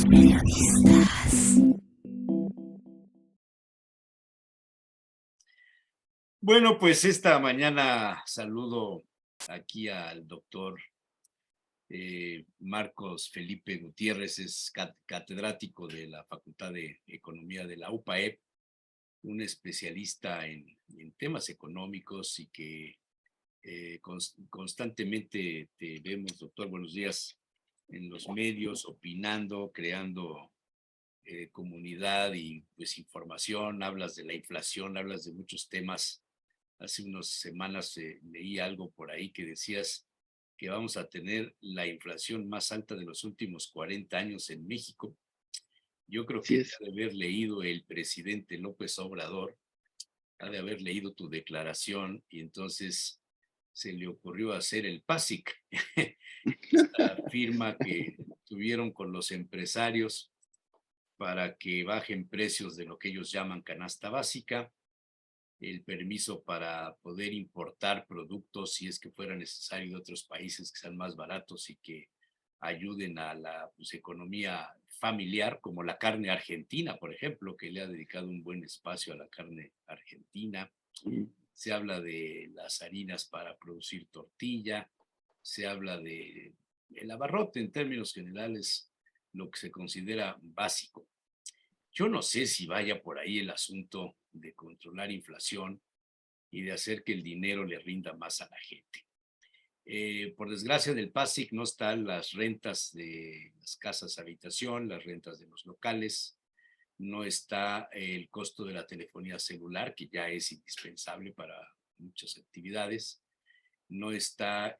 Periodistas. Bueno, pues esta mañana saludo aquí al doctor Marcos Felipe Gutiérrez, es catedrático de la Facultad de Economía de la UPAEP, un especialista en temas económicos y que constantemente te vemos, doctor, buenos días, en los medios, opinando, creando comunidad y pues información, hablas de la inflación, hablas de muchos temas. Hace unas semanas leí algo por ahí que decías que vamos a tener la inflación más alta de los últimos 40 años en México. Yo creo Así que es. ha de haber leído el presidente López Obrador, ha de haber leído tu declaración y entonces se le ocurrió hacer el PASIC, esta firma que tuvieron con los empresarios para que bajen precios de lo que ellos llaman canasta básica, el permiso para poder importar productos si es que fuera necesario de otros países que sean más baratos y que ayuden a la economía familiar, como la carne argentina, por ejemplo, que le ha dedicado un buen espacio a la carne argentina. Se habla de las harinas para producir tortilla, se habla de el abarrote en términos generales, lo que se considera básico. Yo no sé si vaya por ahí el asunto de controlar inflación y de hacer que el dinero le rinda más a la gente. Por desgracia del PASIC no están las rentas de las casas habitación, las rentas de los locales, no está el costo de la telefonía celular, que ya es indispensable para muchas actividades, no está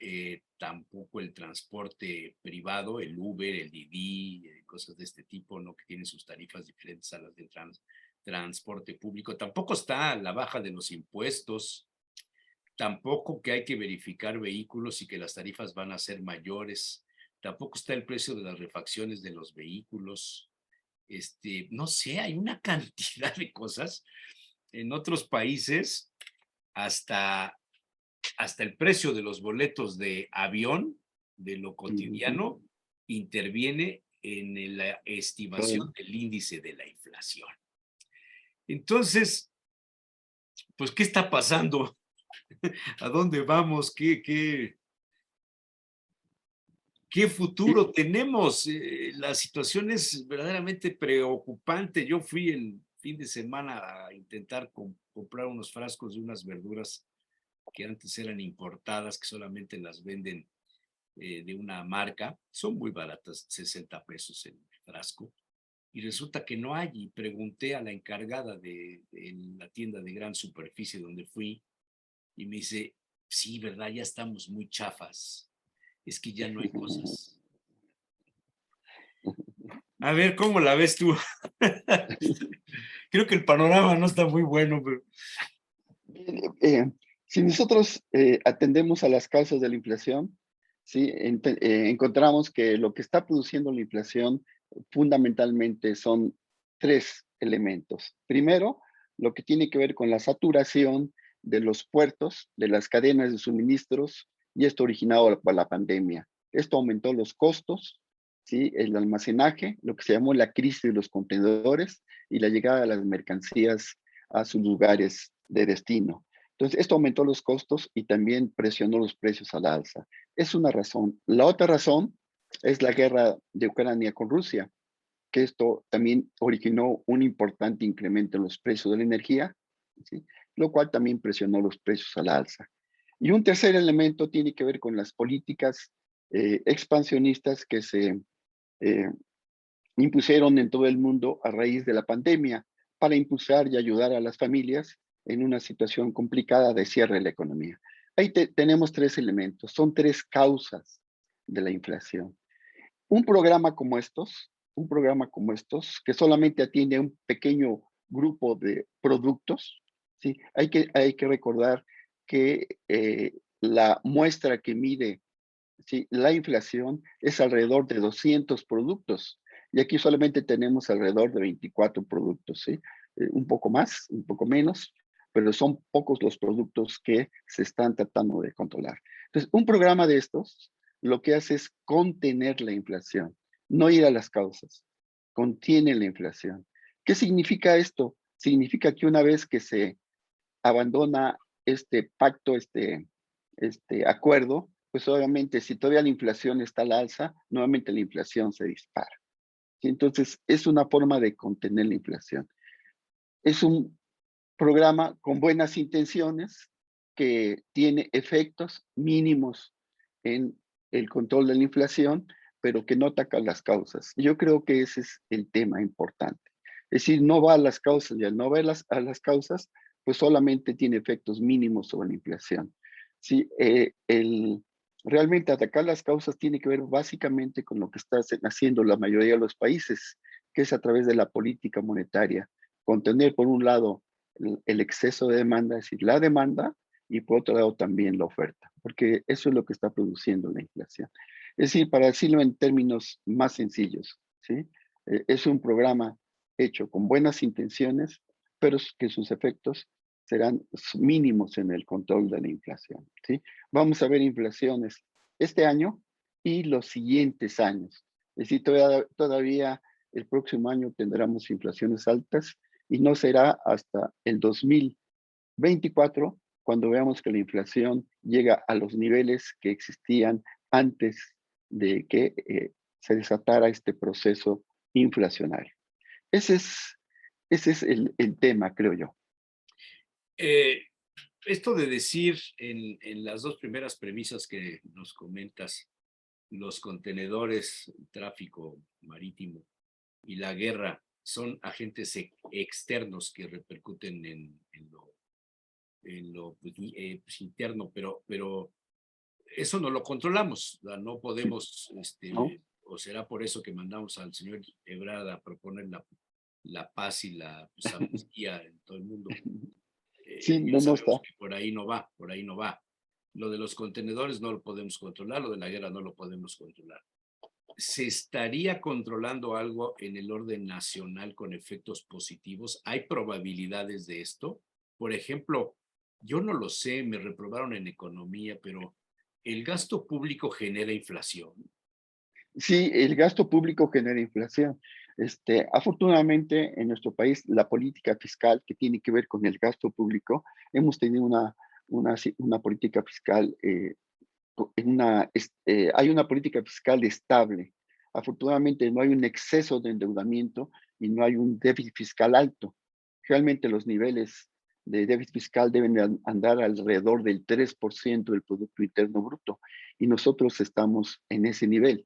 tampoco el transporte privado, el Uber, el Didi, cosas de este tipo, ¿no? Que tienen sus tarifas diferentes a las del transporte público. Tampoco está la baja de los impuestos, tampoco que hay que verificar vehículos y que las tarifas van a ser mayores, tampoco está el precio de las refacciones de los vehículos. No sé, hay una cantidad de cosas. En otros países, hasta el precio de los boletos de avión, de lo cotidiano, interviene en la estimación del índice de la inflación. Entonces, pues, ¿qué está pasando? ¿A dónde vamos? ¿Qué futuro tenemos? La situación es verdaderamente preocupante. Yo fui el fin de semana a intentar comprar unos frascos de unas verduras que antes eran importadas, que solamente las venden de una marca, son muy baratas, 60 pesos el frasco, y resulta que no hay, y pregunté a la encargada de la tienda de gran superficie donde fui, y me dice, sí, verdad, ya estamos muy chafas, es que ya no hay cosas. A ver, ¿cómo la ves tú? Creo que el panorama no está muy bueno, pero... Eh, si nosotros atendemos a las causas de la inflación, ¿sí? Encontramos que lo que está produciendo la inflación fundamentalmente son tres elementos. Primero, lo que tiene que ver con la saturación de los puertos, de las cadenas de suministros, y esto originado por la pandemia. Esto aumentó los costos, ¿sí? El almacenaje, lo que se llamó la crisis de los contenedores y la llegada de las mercancías a sus lugares de destino. Entonces, esto aumentó los costos y también presionó los precios a la alza. Es una razón. La otra razón es la guerra de Ucrania con Rusia, que esto también originó un importante incremento en los precios de la energía, ¿sí? Lo cual también presionó los precios a la alza. Y un tercer elemento tiene que ver con las políticas expansionistas que se eh, impusieron en todo el mundo a raíz de la pandemia para impulsar y ayudar a las familias en una situación complicada de cierre de la economía. Ahí tenemos tres elementos, son tres causas de la inflación. Un programa como estos, que solamente atiende a un pequeño grupo de productos, ¿sí? Hay que recordar que la muestra que mide, ¿sí?, la inflación es alrededor de 200 productos. Y aquí solamente tenemos alrededor de 24 productos, ¿sí? Un poco más, un poco menos, pero son pocos los productos que se están tratando de controlar. Entonces, un programa de estos lo que hace es contener la inflación, no ir a las causas. contiene la inflación. ¿Qué significa esto? Significa que una vez que se abandona este pacto, este acuerdo, pues obviamente si todavía la inflación está al alza, nuevamente la inflación se dispara. ¿Sí? Entonces, es una forma de contener la inflación. Es un programa con buenas intenciones que tiene efectos mínimos en el control de la inflación, pero que no ataca las causas. Yo creo que ese es el tema importante. Es decir, no va a las causas y al no ver a las causas, pues solamente tiene efectos mínimos sobre la inflación. Sí, realmente atacar las causas tiene que ver básicamente con lo que está haciendo la mayoría de los países, que es a través de la política monetaria. Contener, por un lado, el exceso de demanda, es decir, la demanda, y por otro lado también la oferta, porque eso es lo que está produciendo la inflación. Es decir, para decirlo en términos más sencillos, ¿sí? Es un programa hecho con buenas intenciones, pero que sus efectos serán mínimos en el control de la inflación, ¿sí? Vamos a ver inflaciones este año y los siguientes años. Es decir, todavía el próximo año tendremos inflaciones altas y no será hasta el 2024 cuando veamos que la inflación llega a los niveles que existían antes de que se desatara este proceso inflacionario. Ese es, ese es el tema, creo yo. Eh, Esto de decir en las dos primeras premisas que nos comentas, los contenedores, el tráfico marítimo y la guerra son agentes externos que repercuten en lo pues, interno, pero eso no lo controlamos, no podemos, ¿No? o será por eso que mandamos al señor Ebrard a proponer la paz y la pues, amnistía en todo el mundo. Sí, Ya no, no sabemos está. que por ahí no va, por ahí no va. Lo de los contenedores no lo podemos controlar, lo de la guerra no lo podemos controlar. ¿Se estaría controlando algo en el orden nacional con efectos positivos? ¿Hay probabilidades de esto? Por ejemplo, yo no lo sé, me reprobaron en economía, pero ¿el gasto público genera inflación? Sí, el gasto público genera inflación. Afortunadamente, en nuestro país, la política fiscal que tiene que ver con el gasto público, hemos tenido una política fiscal, hay una política fiscal estable. Afortunadamente, no hay un exceso de endeudamiento y no hay un déficit fiscal alto. Realmente los niveles de déficit fiscal deben de andar alrededor del 3% del Producto Interno Bruto y nosotros estamos en ese nivel.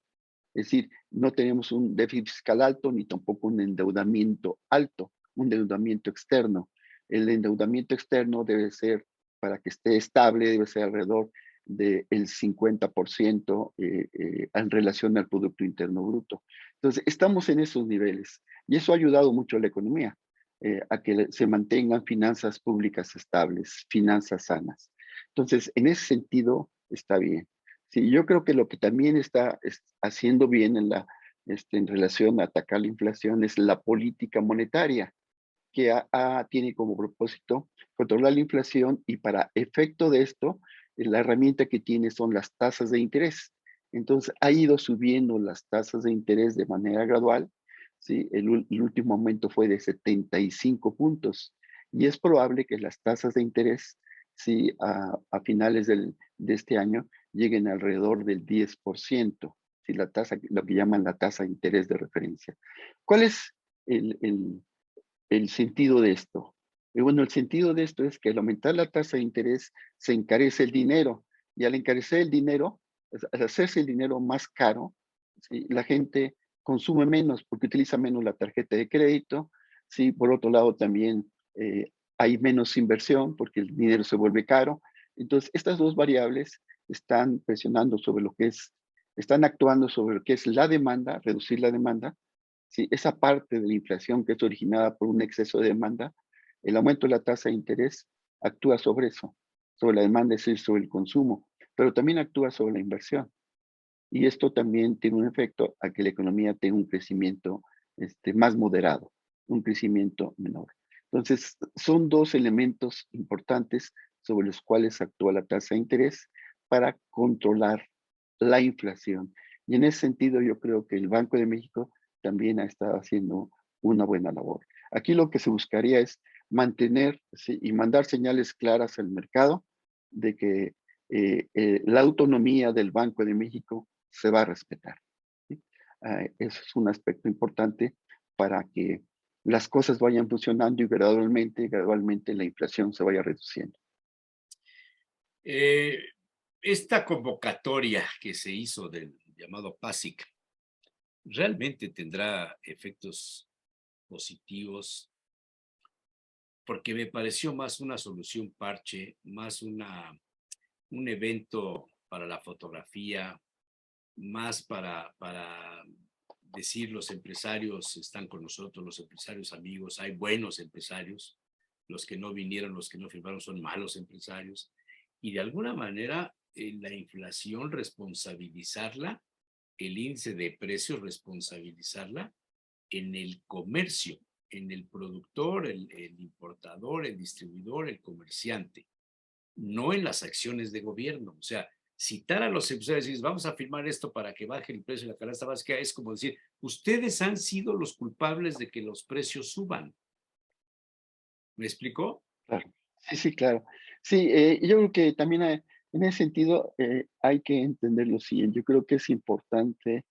Es decir, no tenemos un déficit fiscal alto ni tampoco un endeudamiento alto, un endeudamiento externo. El endeudamiento externo debe ser, para que esté estable, debe ser alrededor del 50% en relación al Producto Interno Bruto. Entonces, estamos en esos niveles y eso ha ayudado mucho a la economía, a que se mantengan finanzas públicas estables, finanzas sanas. Entonces, en ese sentido, está bien. Sí, yo creo que lo que también está haciendo bien en relación a atacar la inflación es la política monetaria, que tiene como propósito controlar la inflación y para efecto de esto, la herramienta que tiene son las tasas de interés. Entonces, ha ido subiendo las tasas de interés de manera gradual. ¿Sí? El último aumento fue de 75 puntos y es probable que las tasas de interés, ¿sí? A finales de este año lleguen alrededor del 10%, ¿sí? La tasa, lo que llaman la tasa de interés de referencia. ¿Cuál es el sentido de esto? Y bueno, el sentido de esto es que al aumentar la tasa de interés se encarece el dinero y al encarecer el dinero, al hacerse el dinero más caro, ¿sí? La gente consume menos porque utiliza menos la tarjeta de crédito, ¿sí? Por otro lado también hay menos inversión porque el dinero se vuelve caro. Entonces, estas dos variables están presionando sobre están actuando sobre lo que es la demanda, reducir la demanda. Sí, esa parte de la inflación que es originada por un exceso de demanda, el aumento de la tasa de interés actúa sobre eso, sobre la demanda, es decir, sobre el consumo, pero también actúa sobre la inversión. Y esto también tiene un efecto a que la economía tenga un crecimiento más moderado, un crecimiento menor. Entonces, son dos elementos importantes sobre los cuales actúa la tasa de interés para controlar la inflación. Y en ese sentido, yo creo que el Banco de México también ha estado haciendo una buena labor. Aquí lo que se buscaría es mantener, ¿sí?, y mandar señales claras al mercado de que la autonomía del Banco de México se va a respetar, ¿sí? Eso es un aspecto importante para que las cosas vayan funcionando y gradualmente la inflación se vaya reduciendo. Eh, esta convocatoria que se hizo del llamado PASIC, ¿realmente tendrá efectos positivos? Porque me pareció más una solución parche, más un evento para la fotografía, más para decir los empresarios están con nosotros, los empresarios amigos, hay buenos empresarios, los que no vinieron, los que no firmaron son malos empresarios, y de alguna manera la inflación responsabilizarla, el índice de precios responsabilizarla en el comercio, en el productor, el importador, el distribuidor, el comerciante, no en las acciones de gobierno. O sea, citar a los empresarios y decir, vamos a firmar esto para que baje el precio de la canasta básica, es como decir, ustedes han sido los culpables de que los precios suban. ¿Me explicó? Claro. Sí, sí, claro. Sí, yo creo que también en ese sentido hay que entender lo siguiente. Yo creo que es importante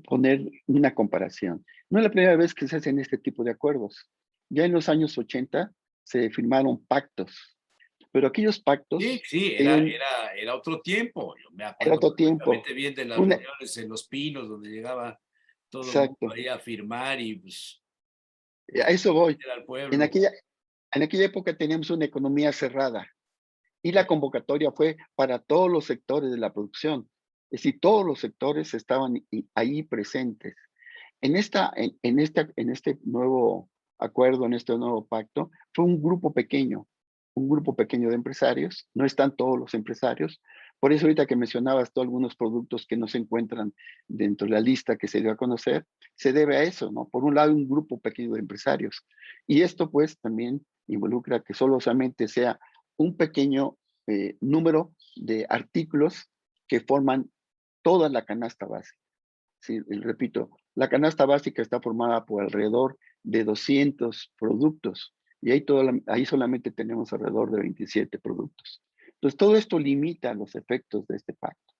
poner una comparación. No es la primera vez que se hacen este tipo de acuerdos. Ya en los años 80 se firmaron pactos, pero aquellos Sí, pactos sí, tenían, era otro tiempo. Yo me era acuerdo otro tiempo. perfectamente bien de las Una, reuniones en Los Pinos, donde llegaba todo el mundo exacto. ahí a firmar y pues A eso voy. era al En pueblo. aquella, en aquella época teníamos una economía cerrada. Y Sí. la convocatoria fue para todos los sectores de la producción. Es decir, todos los sectores estaban ahí presentes. En este nuevo acuerdo, en este nuevo pacto, fue un grupo pequeño de empresarios, no están todos los empresarios. Por eso ahorita que mencionabas tú algunos productos que no se encuentran dentro de la lista que se dio a conocer, se debe a eso, ¿no? Por un lado, un grupo pequeño de empresarios. Y esto pues también involucra que solamente sea un pequeño número de artículos que forman toda la canasta básica. Sí, y repito, la canasta básica está formada por alrededor de 200 productos y ahí solamente tenemos alrededor de 27 productos. Entonces, todo esto limita los efectos de este pacto,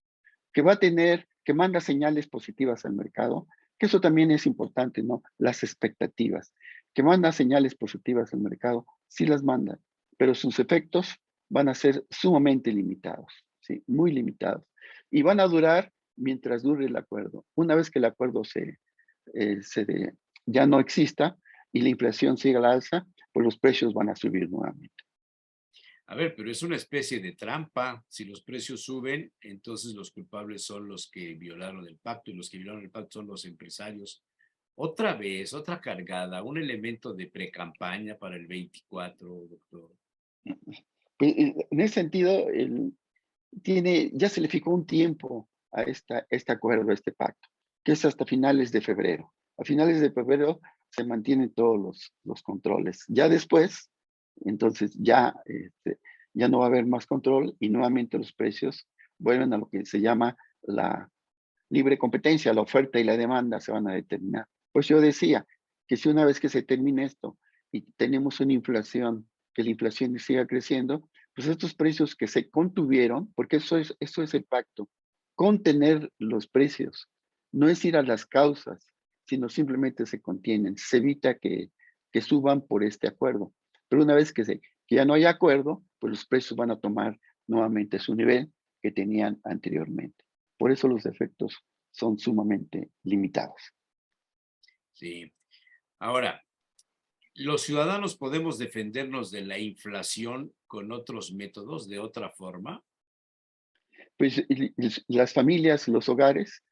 que va a tener, que manda señales positivas al mercado, que eso también es importante, ¿no? Las expectativas, que manda señales positivas al mercado, sí las manda, pero sus efectos van a ser sumamente limitados, ¿sí? Muy limitados. Y van a durar mientras dure el acuerdo. Una vez que el acuerdo ya no exista y la inflación siga al alza, pues los precios van a subir nuevamente. A ver, pero es una especie de trampa. Si los precios suben, entonces los culpables son los que violaron el pacto y los que violaron el pacto son los empresarios. Otra vez, otra cargada, un elemento de precampaña para el 24, doctor. Pues, en ese sentido, ya se le fijó un tiempo a este acuerdo, a este pacto, que es hasta finales de febrero. A finales de febrero se mantienen todos los controles. Ya después, entonces ya no va a haber más control y nuevamente los precios vuelven a lo que se llama la libre competencia, la oferta y la demanda se van a determinar. Pues yo decía que si una vez que se termine esto y tenemos una inflación, que la inflación siga creciendo, pues estos precios que se contuvieron, porque eso es el pacto, contener los precios, no es ir a las causas, sino simplemente se contienen, se evita que suban por este acuerdo. Pero una vez que ya no hay acuerdo, pues los precios van a tomar nuevamente su nivel que tenían anteriormente. Por eso los efectos son sumamente limitados. Sí. Ahora, los ciudadanos podemos defendernos de la inflación con otros métodos, de otra forma. Pues las familias, los hogares,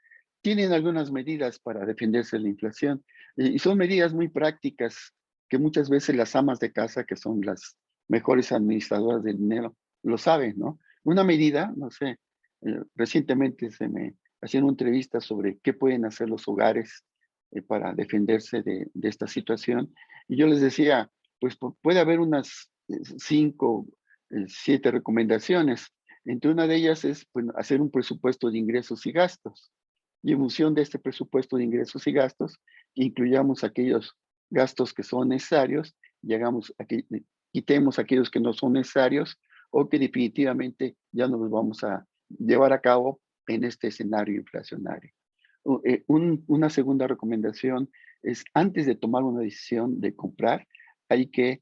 tienen algunas medidas para defenderse de la inflación y son medidas muy prácticas que muchas veces las amas de casa, que son las mejores administradoras del dinero, lo saben, ¿no? Una medida, no sé, recientemente se me hacían una entrevista sobre qué pueden hacer los hogares para defenderse de esta situación y yo les decía, pues puede haber unas 5, 7 recomendaciones. Entre una de ellas es, pues, hacer un presupuesto de ingresos y gastos. y en función de este presupuesto de ingresos y gastos, incluyamos aquellos gastos que son necesarios y quitemos aquellos que no son necesarios o que definitivamente ya no los vamos a llevar a cabo en este escenario inflacionario. Una segunda recomendación es antes de tomar una decisión de comprar, hay que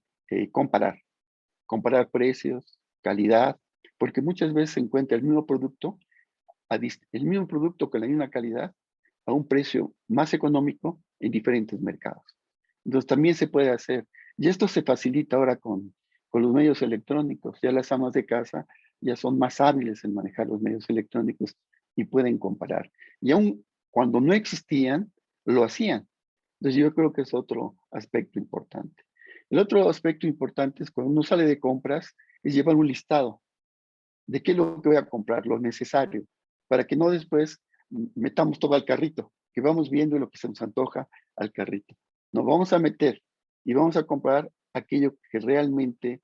comparar precios, calidad, porque muchas veces se encuentra el mismo producto con la misma calidad a un precio más económico en diferentes mercados. Entonces también se puede hacer, y esto se facilita ahora con los medios electrónicos. Ya las amas de casa ya son más hábiles en manejar los medios electrónicos y pueden comparar. Y aún cuando no existían, lo hacían. Entonces yo creo que es otro aspecto importante. El otro aspecto importante es cuando uno sale de compras, es llevar un listado de qué es lo que voy a comprar, lo necesario, para que no después metamos todo al carrito, que vamos viendo lo que se nos antoja al carrito. Nos vamos a meter y vamos a comprar aquello que realmente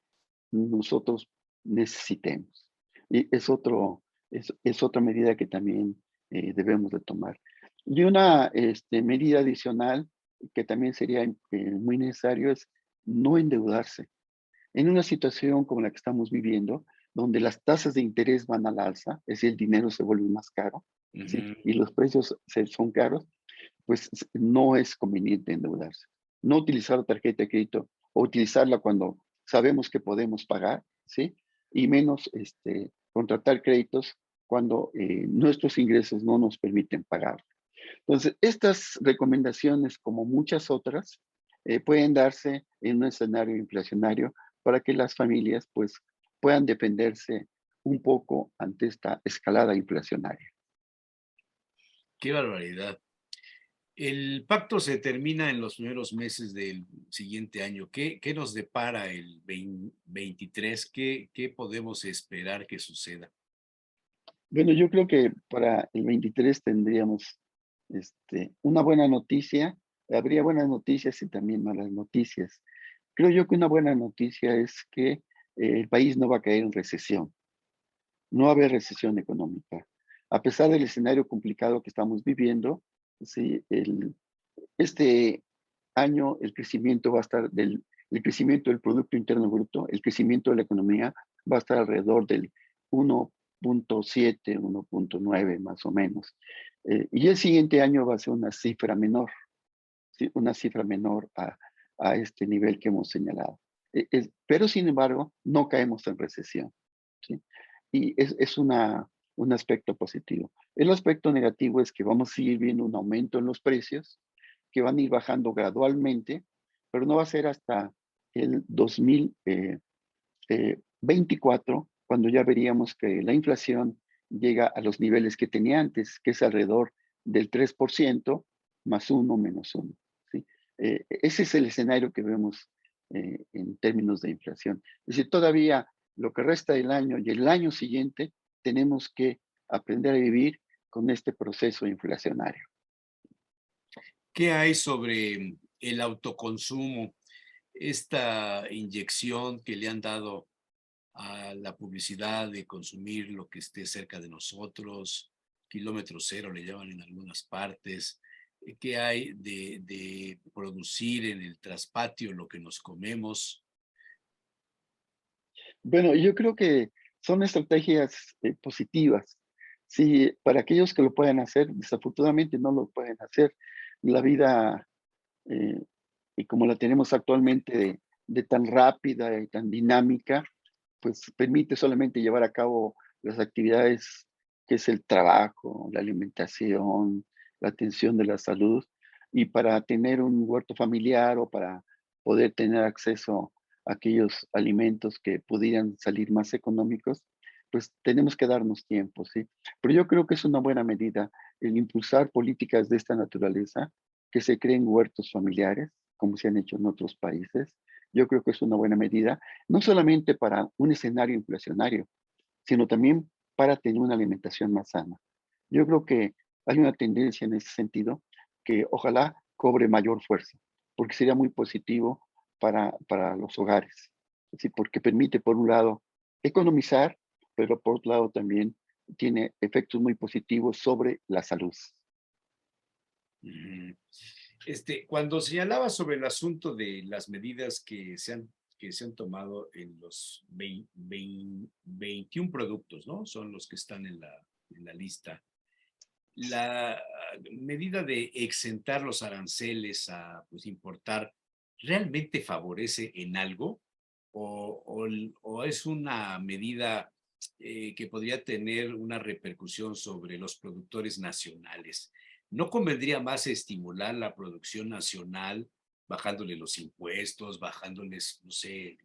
nosotros necesitemos. Y es otra medida que también debemos de tomar. Y una medida adicional que también sería muy necesario es no endeudarse. En una situación como la que estamos viviendo, donde las tasas de interés van al alza, es decir, el dinero se vuelve más caro, ¿sí? Ujú. Y los precios son caros, pues no es conveniente endeudarse. No utilizar la tarjeta de crédito o utilizarla cuando sabemos que podemos pagar, ¿sí? Y menos contratar créditos cuando nuestros ingresos no nos permiten pagar. Entonces, estas recomendaciones, como muchas otras, pueden darse en un escenario inflacionario para que las familias pues, puedan defenderse un poco ante esta escalada inflacionaria. Qué barbaridad. El pacto se termina en los primeros meses del siguiente año. ¿Qué nos depara el 23? ¿Qué podemos esperar que suceda? Bueno, yo creo que para el 23 tendríamos una buena noticia. Habría buenas noticias y también malas noticias. Creo yo que una buena noticia es que el país no va a caer en recesión. No va a haber recesión económica. A pesar del escenario complicado que estamos viviendo, sí, este año el crecimiento va a estar el crecimiento del Producto Interno Bruto, el crecimiento de la economía va a estar alrededor del 1.7, 1.9 más o menos. Y el siguiente año va a ser una cifra menor, ¿sí? Una cifra menor a este nivel que hemos señalado. Pero sin embargo, no caemos en recesión, ¿sí? Y es un aspecto positivo. El aspecto negativo es que vamos a seguir viendo un aumento en los precios, que van a ir bajando gradualmente, pero no va a ser hasta el 2024, cuando ya veríamos que la inflación llega a los niveles que tenía antes, que es alrededor del 3% más uno menos uno, ¿sí? Ese es el escenario que vemos en términos de inflación. Es decir, todavía lo que resta del año y el año siguiente tenemos que aprender a vivir con este proceso inflacionario. ¿Qué hay sobre el autoconsumo? Esta inyección que le han dado a la publicidad de consumir lo que esté cerca de nosotros, kilómetro cero le llaman en algunas partes. ¿Qué hay de producir en el traspatio lo que nos comemos? Bueno, yo creo que son estrategias positivas. Sí, para aquellos que lo pueden hacer, desafortunadamente no lo pueden hacer. La vida, eh, y como la tenemos actualmente, de tan rápida y tan dinámica, pues permite solamente llevar a cabo las actividades que es el trabajo, la alimentación, la atención de la salud, y para tener un huerto familiar o para poder tener acceso a aquellos alimentos que pudieran salir más económicos, pues tenemos que darnos tiempo, ¿sí? Pero yo creo que es una buena medida el impulsar políticas de esta naturaleza, que se creen huertos familiares, como se han hecho en otros países. Yo creo que es una buena medida no solamente para un escenario inflacionario, sino también para tener una alimentación más sana. Yo creo que hay una tendencia en ese sentido que ojalá cobre mayor fuerza, porque sería muy positivo para los hogares. Es decir, porque permite, por un lado, economizar, pero por otro lado también tiene efectos muy positivos sobre la salud. Cuando señalaba sobre el asunto de las medidas que se han tomado en los 21 productos, ¿no? Son los que están en la lista. La medida de exentar los aranceles a pues, importar, ¿realmente favorece en algo? ¿O es una medida que podría tener una repercusión sobre los productores nacionales? ¿No convendría más estimular la producción nacional, bajándole los impuestos, bajándoles, no sé,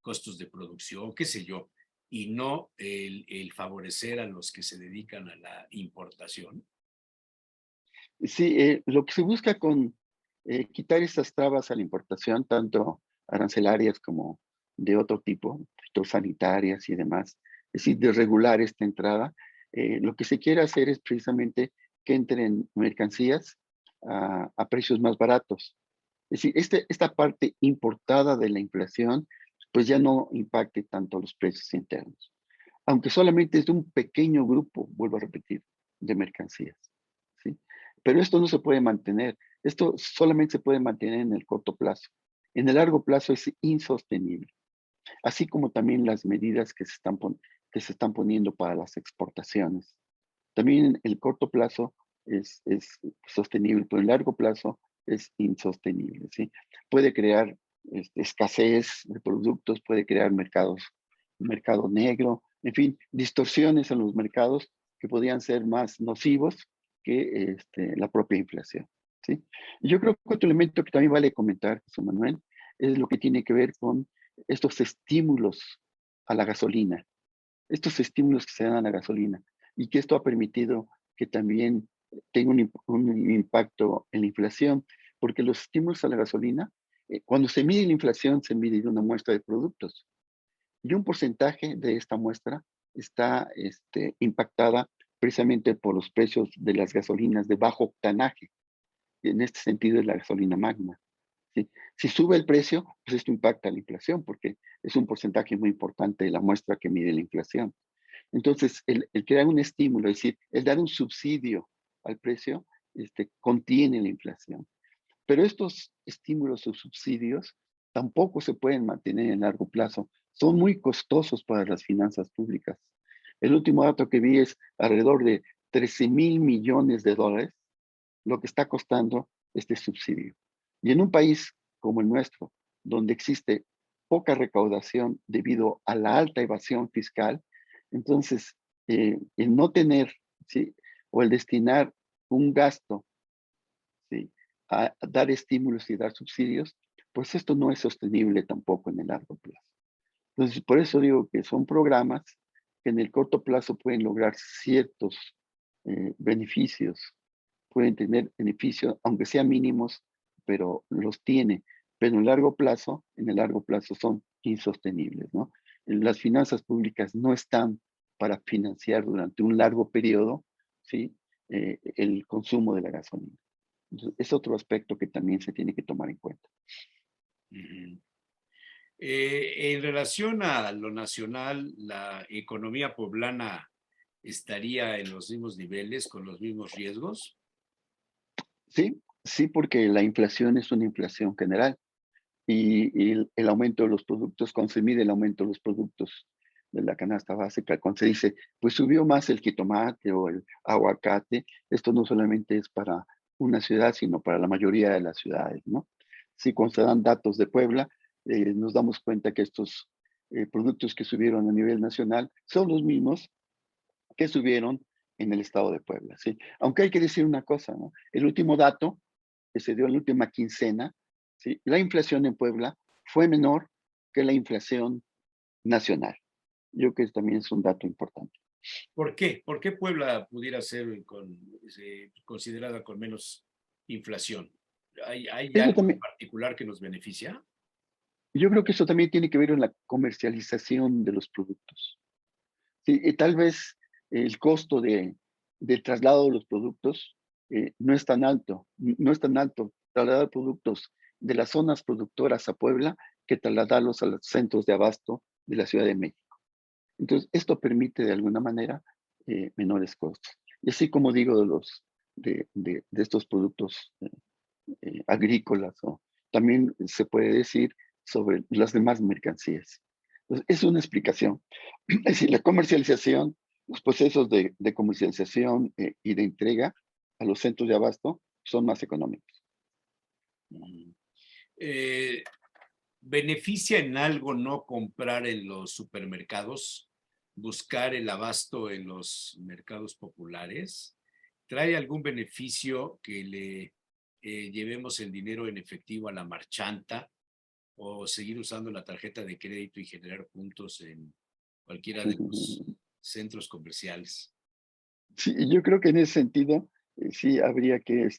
costos de producción, qué sé yo, y no el favorecer a los que se dedican a la importación? Sí, lo que se busca con quitar estas trabas a la importación, tanto arancelarias como de otro tipo, fitosanitarias y demás, es decir, de regular esta entrada, lo que se quiere hacer es precisamente que entren mercancías a precios más baratos. Es decir, esta parte importada de la inflación, pues ya no impacte tanto los precios internos, aunque solamente es de un pequeño grupo, vuelvo a repetir, de mercancías, ¿sí? Pero esto no se puede mantener. Esto solamente se puede mantener en el corto plazo. En el largo plazo es insostenible, así como también las medidas que se están poniendo para las exportaciones. También en el corto plazo es sostenible, pero en el largo plazo es insostenible, ¿sí? Puede crear escasez de productos, puede crear mercado negro, en fin, distorsiones en los mercados que podrían ser más nocivos que la propia inflación, ¿sí? Y yo creo que otro elemento que también vale comentar, José Manuel, es lo que tiene que ver con estos estímulos a la gasolina, estos estímulos que se dan a la gasolina y que esto ha permitido que también tenga un impacto en la inflación, porque los estímulos a la gasolina, cuando se mide la inflación, se mide de una muestra de productos y un porcentaje de esta muestra está impactada precisamente por los precios de las gasolinas de bajo octanaje. En este sentido es la gasolina magna. ¿Sí? Si sube el precio, pues esto impacta la inflación porque es un porcentaje muy importante de la muestra que mide la inflación. Entonces, el crear un estímulo, es decir, el dar un subsidio al precio, contiene la inflación. Pero estos estímulos o subsidios tampoco se pueden mantener en largo plazo. Son muy costosos para las finanzas públicas. El último dato que vi es alrededor de 13,000 millones de dólares lo que está costando este subsidio. Y en un país como el nuestro, donde existe poca recaudación debido a la alta evasión fiscal, entonces el no tener, ¿sí? O el destinar un gasto, ¿sí? A dar estímulos y dar subsidios, pues esto no es sostenible tampoco en el largo plazo. Entonces, por eso digo que son programas que en el corto plazo pueden lograr ciertos beneficios, pueden tener beneficios, aunque sean mínimos, pero los tiene. Pero en el largo plazo son insostenibles, ¿no? Las finanzas públicas no están para financiar durante un largo periodo, ¿sí? El consumo de la gasolina. Entonces, es otro aspecto que también se tiene que tomar en cuenta. Ujú. En relación a lo nacional, ¿la economía poblana estaría en los mismos niveles, con los mismos riesgos? Sí, sí, porque la inflación es una inflación general y el aumento de los productos, cuando se mide el aumento de los productos de la canasta básica, cuando se dice, pues subió más el jitomate o el aguacate, esto no solamente es para una ciudad, sino para la mayoría de las ciudades, ¿no? Sí, cuando se dan datos de Puebla, nos damos cuenta que estos productos que subieron a nivel nacional son los mismos que subieron en el estado de Puebla, ¿sí? Aunque hay que decir una cosa, ¿no? El último dato que se dio en la última quincena, ¿sí? La inflación en Puebla fue menor que la inflación nacional. Yo creo que también es un dato importante. ¿Por qué? ¿Por qué Puebla pudiera ser considerada con menos inflación? ¿Hay Eso algo en también, particular que nos beneficia? yo creo que eso también tiene que ver con la comercialización de los productos. Sí, y tal vez el costo del traslado de los productos no es tan alto, no es tan alto trasladar productos de las zonas productoras a Puebla que trasladarlos a los centros de abasto de la Ciudad de México. Entonces, esto permite de alguna manera menores costos. Y así como digo de estos productos agrícolas, o también se puede decir sobre las demás mercancías. Entonces, es una explicación. Es decir, la comercialización, los procesos de comercialización y de entrega a los centros de abasto son más económicos. Mm. Eh, ¿Beneficia en algo no comprar en los supermercados, buscar el abasto en los mercados populares? ¿Trae algún beneficio que le llevemos el dinero en efectivo a la marchanta o seguir usando la tarjeta de crédito y generar puntos en cualquiera de los centros comerciales? Sí, y yo creo que en ese sentido, sí habría que,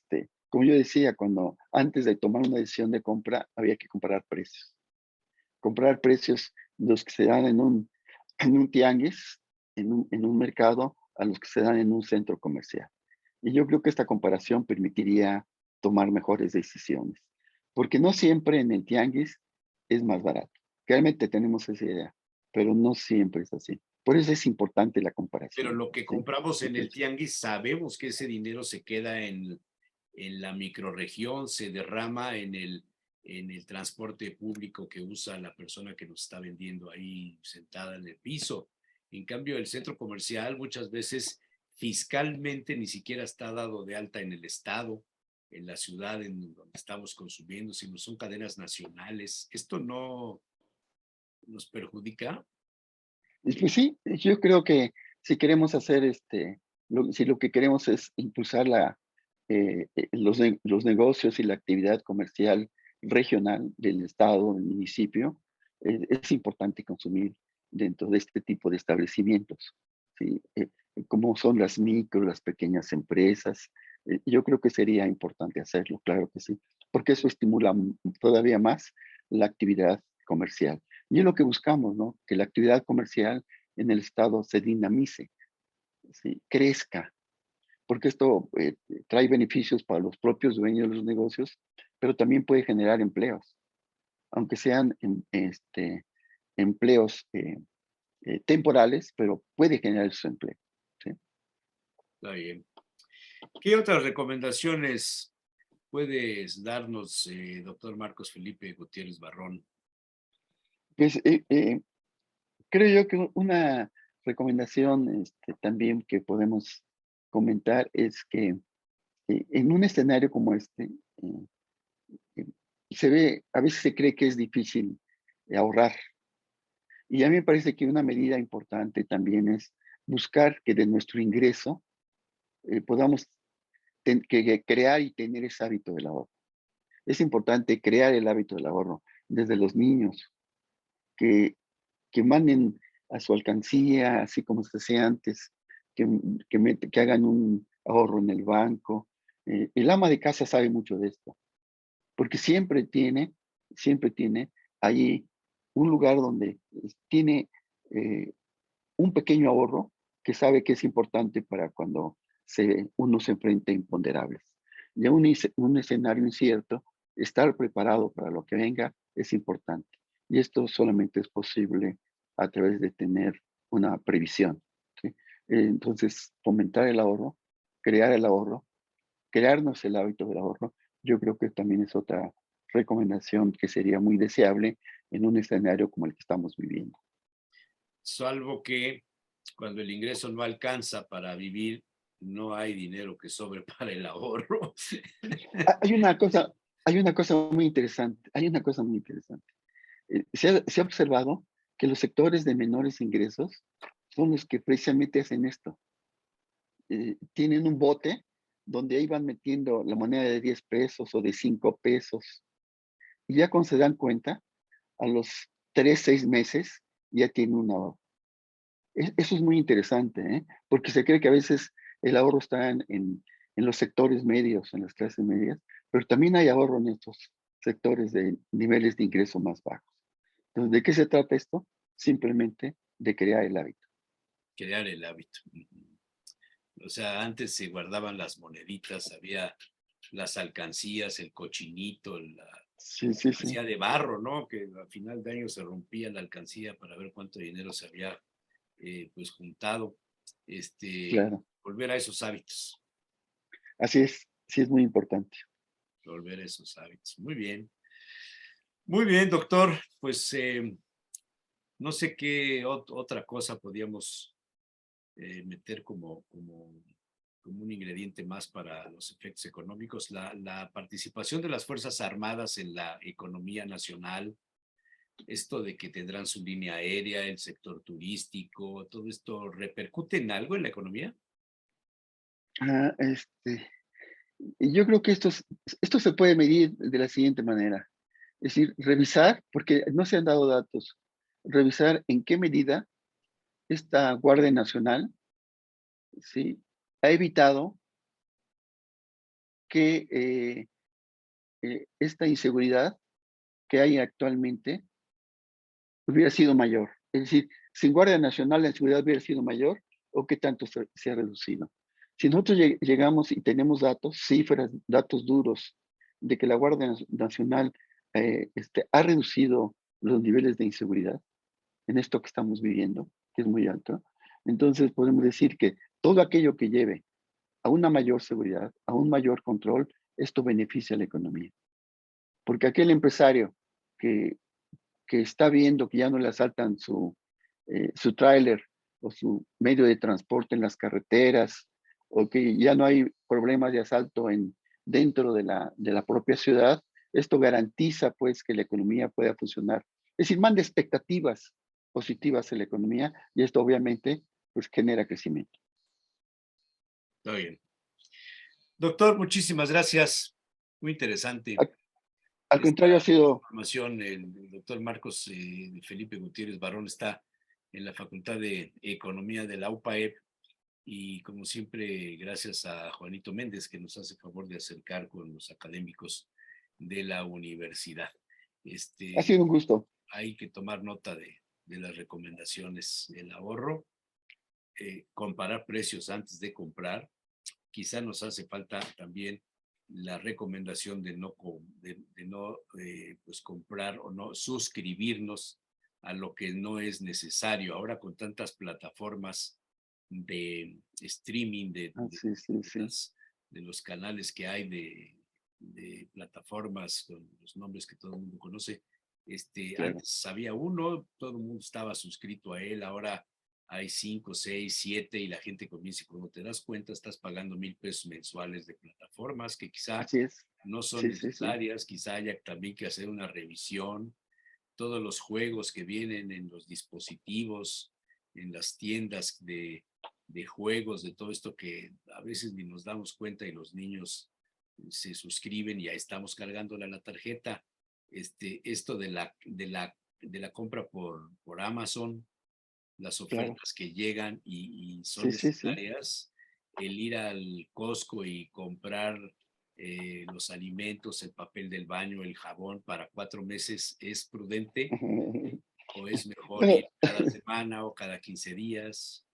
como yo decía, cuando antes de tomar una decisión de compra, había que comparar precios. Comprar precios los que se dan en un tianguis, en un mercado, a los que se dan en un centro comercial. Y yo creo que esta comparación permitiría tomar mejores decisiones, porque no siempre en el tianguis es más barato. Realmente tenemos esa idea, pero no siempre es así. Por eso es importante la Pero comparación, lo que ¿sí? compramos en el Entonces, tianguis, sabemos que ese dinero se queda en la microrregión, se derrama en el transporte público que usa la persona que nos está vendiendo ahí sentada en el piso. En cambio, el centro comercial muchas veces fiscalmente ni siquiera está dado de alta en el estado, en la ciudad en donde estamos consumiendo, sino son cadenas nacionales. ¿Esto no nos perjudica? y pues sí, yo creo que si queremos hacer si lo que queremos es impulsar los negocios y la actividad comercial regional del estado, del municipio, es importante consumir dentro de este tipo de establecimientos, ¿sí? Como son las micro, las pequeñas empresas, yo creo que sería importante hacerlo, claro que sí, porque eso estimula todavía más la actividad comercial. Y es lo que buscamos, ¿no? Que la actividad comercial en el estado se dinamice, ¿sí? Crezca, porque esto trae beneficios para los propios dueños de los negocios, pero también puede generar empleos, aunque sean empleos temporales, pero puede generar su empleo. ¿Sí? Está bien. ¿Qué otras recomendaciones puedes darnos, doctor Marcos Felipe Gutiérrez Barrón? Pues, creo yo que una recomendación también que podemos comentar es que en un escenario como eh, eh, a veces se cree que es difícil ahorrar. Y a mí me parece que una medida importante también es buscar que de nuestro ingreso podamos crear y tener ese hábito del ahorro. Es importante crear el hábito del ahorro desde los niños, que, que manden a su alcancía, así como se hacía antes, que hagan un ahorro en el banco. El ama de casa sabe mucho de esto, porque siempre tiene ahí un lugar donde tiene eh, un pequeño ahorro que sabe que es importante para cuando uno se enfrenta a imponderables. Y a un escenario incierto, estar preparado para lo que venga es importante. Y esto solamente es posible a través de tener una previsión. ¿Sí? Entonces, fomentar el ahorro, crear el ahorro, crearnos el hábito del ahorro, yo creo que también es otra recomendación que sería muy deseable en un escenario como el que estamos viviendo. Salvo que cuando el ingreso no alcanza para vivir, no hay dinero que sobre para el ahorro. Hay una cosa muy interesante, hay una cosa muy interesante. Se ha observado que los sectores de menores ingresos son los que precisamente hacen esto. Tienen un bote donde ahí van metiendo la moneda de 10 pesos o de 5 pesos. Y ya cuando se dan cuenta, a los 3 6 meses, ya tienen un ahorro. Eso es muy interesante, ¿eh? Porque se cree que a veces el ahorro está en los sectores medios, en las clases medias, pero también hay ahorro en estos sectores de niveles de ingreso más bajos. Entonces, ¿de qué se trata esto? Simplemente de crear el hábito. Crear el hábito. O sea, antes se guardaban las moneditas, había las alcancías, el cochinito, la Sí, sí, sí, alcancía de barro, ¿no? Que al final de año se rompía la alcancía para ver cuánto dinero se había pues juntado. claro. Volver a esos hábitos. Así es, sí es muy importante. volver esos hábitos. Muy bien. Muy bien, doctor. Pues no sé qué otra cosa podíamos meter como un ingrediente más para los efectos económicos. La participación de las Fuerzas Armadas en la economía nacional, esto de que tendrán su línea aérea, el sector turístico, todo esto repercute en algo en la economía. Ah, y yo creo que esto se puede medir de la siguiente manera. Es decir, revisar, porque no se han dado datos, revisar en qué medida esta Guardia Nacional, ¿sí?, ha evitado que esta inseguridad que hay actualmente hubiera sido mayor. Es decir, sin Guardia Nacional la inseguridad hubiera sido mayor o qué tanto se ha reducido. Si nosotros llegamos y tenemos datos, cifras, datos duros de que la Guardia Nacional ha reducido los niveles de inseguridad en esto que estamos viviendo, que es muy alto, entonces podemos decir que todo aquello que lleve a una mayor seguridad, a un mayor control, esto beneficia a la economía. Porque aquel empresario que, que está viendo que ya no le asaltan su tráiler o su medio de transporte en las carreteras, o que ya no hay problemas de asalto dentro de la propia ciudad, esto garantiza pues que la economía pueda funcionar. Es decir, manda expectativas positivas en la economía y esto obviamente pues genera crecimiento. Está bien. Doctor, muchísimas gracias. Muy interesante Al, al esta contrario, ha sido, información. El doctor Marcos Felipe Gutiérrez Barrón está en la Facultad de Economía de la UPAEP y como siempre, gracias a Juanito Méndez que nos hace favor de acercar con los académicos de la universidad. ha sido un gusto. Hay que tomar nota de las recomendaciones, el ahorro, comparar precios antes de comprar. Quizá nos hace falta también la recomendación de no pues comprar o no suscribirnos a lo que no es necesario. Ahora con tantas plataformas de streaming, Ah, sí, sí, sí. de los canales que hay de plataformas con los nombres que todo el mundo conoce. Claro. Antes había uno, todo el mundo estaba suscrito a él, ahora hay 5, 6, 7 y la gente comienza y cuando te das cuenta estás pagando $1,000 mensuales de plataformas que quizá Así es. no son Sí, sí, sí. necesarias, quizá haya también que hacer una revisión, todos los juegos que vienen en los dispositivos, en las tiendas de juegos, de todo esto que a veces ni nos damos cuenta y los niños se suscriben y ya estamos cargándola la tarjeta. Esto de la compra por Amazon, las Claro. ofertas que llegan y son Sí, sí, sí. necesarias, el ir al Costco y comprar los alimentos, el papel del baño, el jabón para 4 meses, ¿es prudente o es mejor Bueno, ir cada semana o cada 15 días?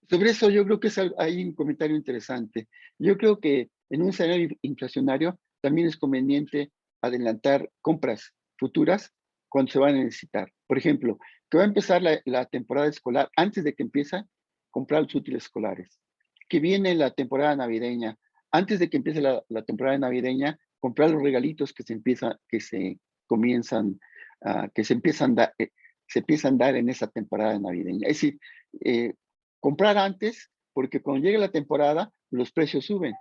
sobre eso yo creo que hay un comentario interesante. Yo creo que en un escenario inflacionario también es conveniente adelantar compras futuras cuando se van a necesitar. Por ejemplo, que va a empezar la temporada escolar, antes de que empiece, comprar los útiles escolares. Que viene la temporada navideña, antes de que empiece la temporada navideña, comprar los regalitos que se comienzan, que se empiezan a dar en esa temporada navideña. Es decir, eh, comprar antes, porque cuando llegue la temporada, los precios suben.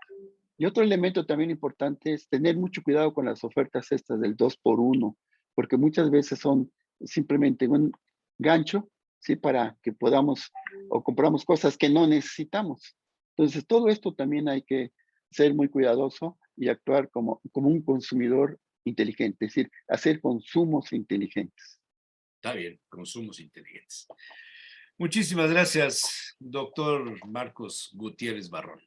Y otro elemento también importante es tener mucho cuidado con las ofertas estas del 2 por 1, porque muchas veces son simplemente un gancho, ¿sí? Para que podamos o compramos cosas que no necesitamos. Entonces, todo esto también hay que ser muy cuidadoso y actuar como un consumidor inteligente, es decir, hacer consumos inteligentes. Está bien, consumos inteligentes. Muchísimas gracias, doctor Marcos Gutiérrez Barrón.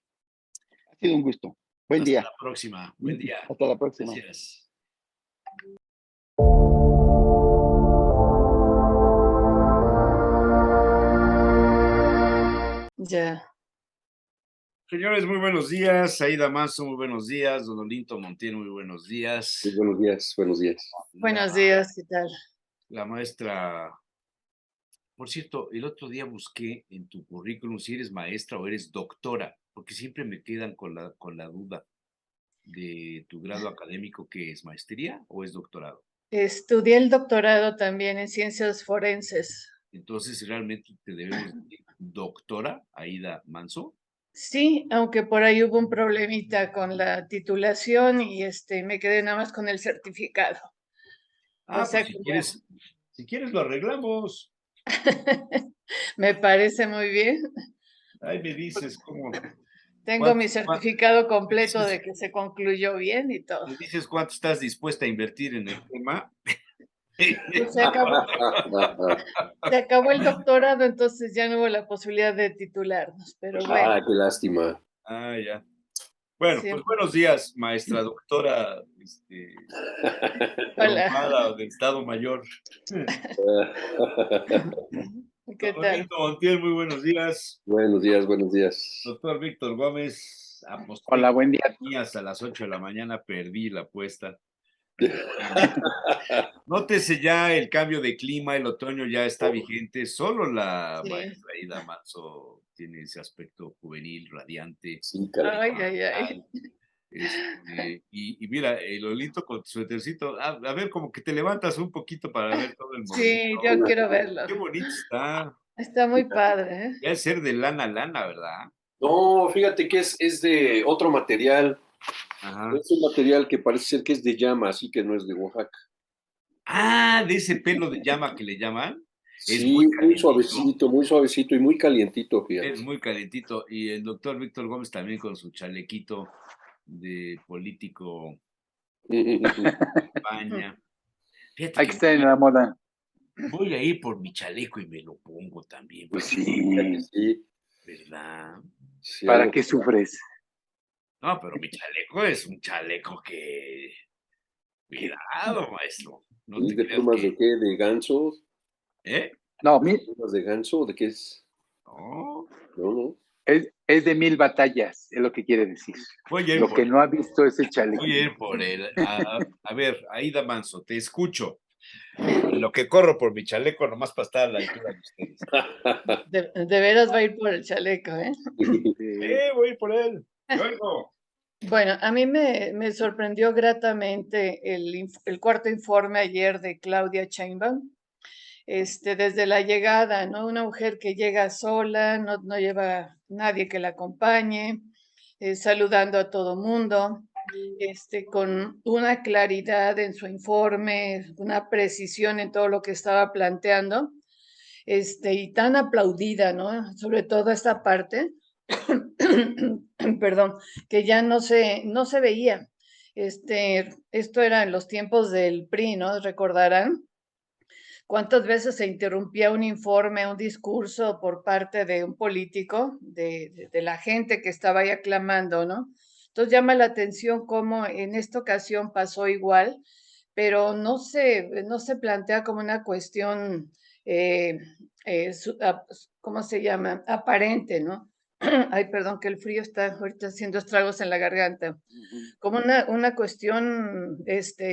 Ha sido un gusto. Buen Hasta día. la próxima. Buen día. Hasta la próxima. Gracias. Ya. Señores, muy buenos días. Aida Manso, muy buenos días. Don Olinto Montiel, muy buenos días. Sí, buenos días, buenos días. La, Buenos días, ¿qué tal? la maestra, por cierto, el otro día busqué en tu currículum si eres maestra o eres doctora, porque siempre me quedan con la duda de tu grado académico, ¿qué es maestría o es doctorado? Estudié el doctorado también en ciencias forenses. Entonces, realmente te debemos decir doctora Aida Manso. Sí, aunque por ahí hubo un problemita con la titulación y me quedé nada más con el certificado. O Pues sea que ya. si quieres lo arreglamos. Me parece muy bien. Ahí me dices cómo, Tengo cuánto, mi certificado me completo dices, de que se concluyó bien y todo. me dices cuánto estás dispuesta a invertir en el tema. Pues se acabó el doctorado, entonces ya no hubo la posibilidad de titularnos, pero bueno, Ah, qué lástima. Ya. Bueno, pues siempre. buenos días, maestra doctora, Hola, normada de Estado Mayor. ¿qué Don tal? Benito Montiel, muy buenos días. Buenos días, buenos días. Doctor Víctor Gómez, aposté Hola, buen día. que hasta las 8 de la mañana, perdí la apuesta. Nótese ya el cambio de clima, el otoño ya está vigente, solo la Sí. maestra Ida Manso tiene ese aspecto juvenil, radiante. Sí, caray. Ay, ay, ay. Y mira, el Olito con su suétercito, a ver, como que te levantas un poquito para ver todo el movimiento. Sí, yo quiero verlo. Qué bonito está. Está muy padre, ¿eh? Debe ser de lana a lana, ¿verdad? No, fíjate que es de otro material. Ajá. Es un material que parece ser que es de llama, así que no es de Oaxaca. De ese pelo de llama que le llaman. Es Sí, muy calentito. muy suavecito y muy calientito, fíjate. Es muy calentito. Y el doctor Víctor Gómez también con su chalequito de político de España. Fíjate Hay que que estar en la moda. voy a ir por mi chaleco y me lo pongo también, Pues Fíjate que sí. sí, ¿verdad? sí, ¿Para algo. qué sufres? No, pero mi chaleco es un chaleco que... Cuidado, maestro. No ¿Y te de creas plumas que... de qué? ¿De ganso? ¿Eh? No, ¿Plumas de ganso? ¿De qué es? No. No, no. es de 1000 batallas, es lo que quiere decir. Voy a ir Lo por que él. no ha visto ese Voy a chalequito. ir por él. A ver, Aida Manso, te escucho. Lo que corro por mi chaleco nomás para estar a la altura de ustedes. De veras va a ir por el chaleco, ¿eh? Voy a ir por él. Yo oigo. Bueno, a mí me sorprendió gratamente el cuarto informe ayer de Claudia Sheinbaum, desde la llegada, ¿no? Una mujer que llega sola, no lleva nadie que la acompañe, saludando a todo mundo, con una claridad en su informe, una precisión en todo lo que estaba planteando, y tan aplaudida, ¿no? Sobre todo esta parte, perdón, que ya no se veía. Esto era en los tiempos del PRI, ¿no? Recordarán cuántas veces se interrumpía un informe, un discurso por parte de un político, de la gente que estaba ahí aclamando, ¿no? Entonces llama la atención cómo en esta ocasión pasó igual, pero no se plantea como una cuestión, eh, ¿cómo se llama? Aparente, ¿no? Ay, perdón, que el frío está ahorita haciendo estragos en la garganta, como una cuestión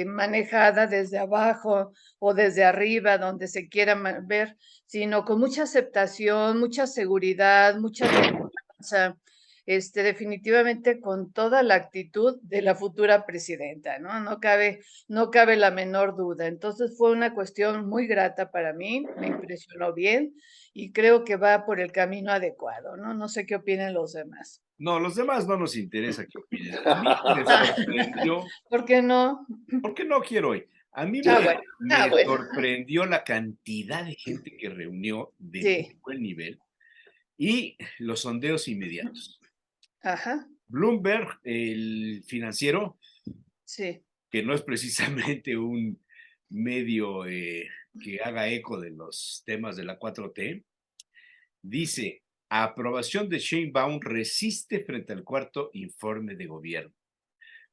manejada desde abajo o desde arriba, donde se quiera ver, sino con mucha aceptación, mucha seguridad, mucha templanza, definitivamente con toda la actitud de la futura presidenta, ¿no? No cabe la menor duda. Entonces fue una cuestión muy grata para mí, me impresionó bien y creo que va por el camino adecuado, ¿no? No sé qué opinan los demás. No, los demás no nos interesa qué opinen. A mí me sorprendió, ¿Por qué no? porque no quiero hoy. A mí Bueno, me bueno. sorprendió la cantidad de gente que reunió de muy Sí, buen nivel y los sondeos inmediatos. ajá, Bloomberg, el financiero, sí, que no es precisamente un medio que haga eco de los temas de la 4T, dice, aprobación de Sheinbaum resiste frente al cuarto informe de gobierno.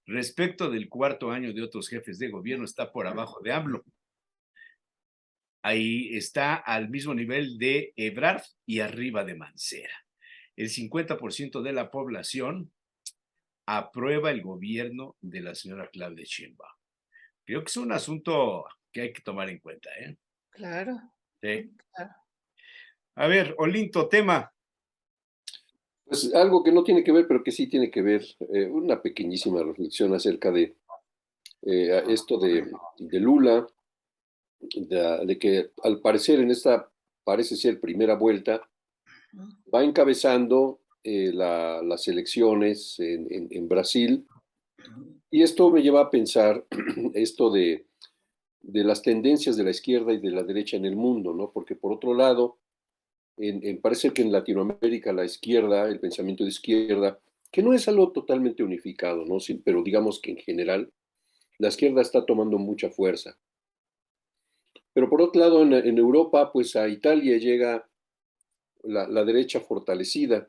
Respecto del cuarto año de otros jefes de gobierno, está por abajo de AMLO. Ahí está al mismo nivel de Ebrard y arriba de Mancera. El 50% de la población aprueba el gobierno de la señora Claudia Sheinbaum. Creo que es un asunto que hay que tomar en cuenta, ¿eh? claro, Sí. claro. A ver, Olinto, tema. Pues algo que no tiene que ver, pero que sí tiene que ver, una pequeñísima reflexión acerca de esto de Lula, de que al parecer en esta, parece ser primera vuelta, va encabezando las elecciones en Brasil, y esto me lleva a pensar esto de las tendencias de la izquierda y de la derecha en el mundo, ¿no? Porque por otro lado, parece que en Latinoamérica la izquierda, el pensamiento de izquierda, que no es algo totalmente unificado, ¿no? Sí, pero digamos que en general la izquierda está tomando mucha fuerza. Pero por otro lado, en Europa, pues a Italia llega la derecha fortalecida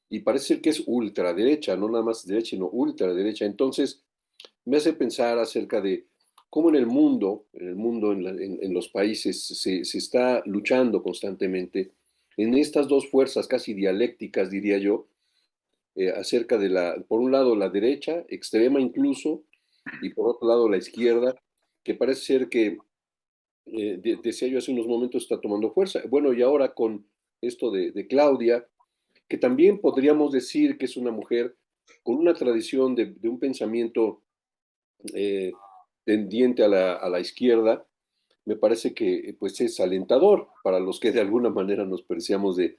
y parece ser que es ultraderecha, no nada más derecha, sino ultraderecha. Entonces, me hace pensar acerca de cómo en el mundo, en los países, se está luchando constantemente en estas dos fuerzas casi dialécticas, diría yo, acerca de por un lado, la derecha, extrema incluso, y por otro lado, la izquierda, que parece ser que, decía yo hace unos momentos, está tomando fuerza. Bueno, y ahora con esto de Claudia, que también podríamos decir que es una mujer con una tradición de un pensamiento eh, tendiente a la izquierda, me parece que pues es alentador para los que de alguna manera nos preciamos de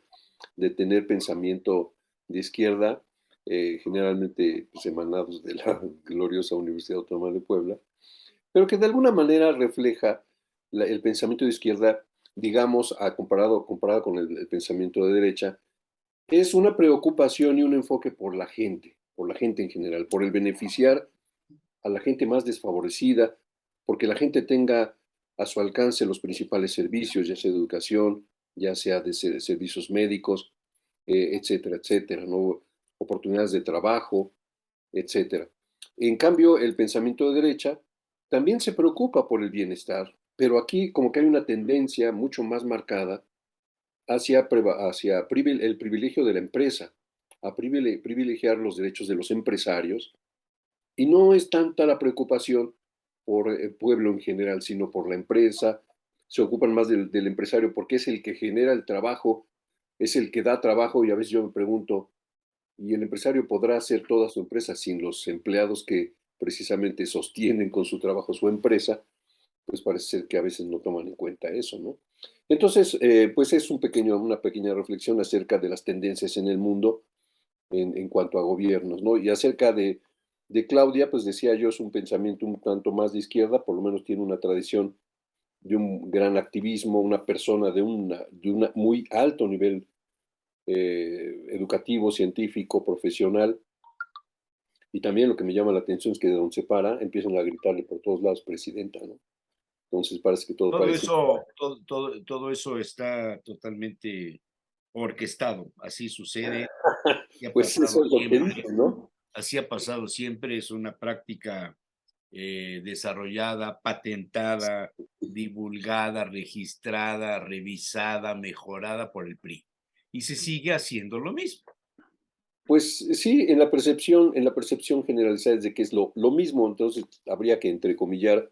tener pensamiento de izquierda, generalmente pues, emanados de la gloriosa Universidad Autónoma de Puebla, pero que de alguna manera refleja el pensamiento de izquierda, digamos, comparado con el pensamiento de derecha, es una preocupación y un enfoque por la gente en general, por el beneficiar a la gente más desfavorecida, porque la gente tenga a su alcance los principales servicios, ya sea de educación, ya sea de servicios médicos, etcétera, etcétera, ¿no? Oportunidades de trabajo, etcétera. En cambio, el pensamiento de derecha también se preocupa por el bienestar, pero aquí como que hay una tendencia mucho más marcada hacia el privilegio de la empresa, a privilegiar los derechos de los empresarios, y no es tanta la preocupación por el pueblo en general, sino por la empresa. Se ocupan más del empresario porque es el que genera el trabajo, es el que da trabajo, y a veces yo me pregunto, ¿y el empresario podrá hacer toda su empresa sin los empleados que precisamente sostienen con su trabajo su empresa? Pues parece ser que a veces no toman en cuenta eso, ¿no? Entonces, pues es una pequeña reflexión acerca de las tendencias en el mundo en cuanto a gobiernos, ¿no? Y acerca de Claudia, pues decía yo, es un pensamiento un tanto más de izquierda, por lo menos tiene una tradición de un gran activismo, una persona de un muy alto nivel educativo, científico, profesional, y también lo que me llama la atención es que de donde se para empiezan a gritarle por todos lados presidenta, ¿no? Entonces parece que todo Todo parece... eso, todo eso está totalmente orquestado. Así sucede y ha Pues Eso pasado es lo que siempre. dicen, ¿no? Así ha pasado siempre. Es una práctica desarrollada, patentada, divulgada, registrada, revisada, mejorada por el PRI. Y se sigue haciendo lo mismo. Pues sí, en la percepción generalizada es de que es lo mismo, entonces habría que entrecomillar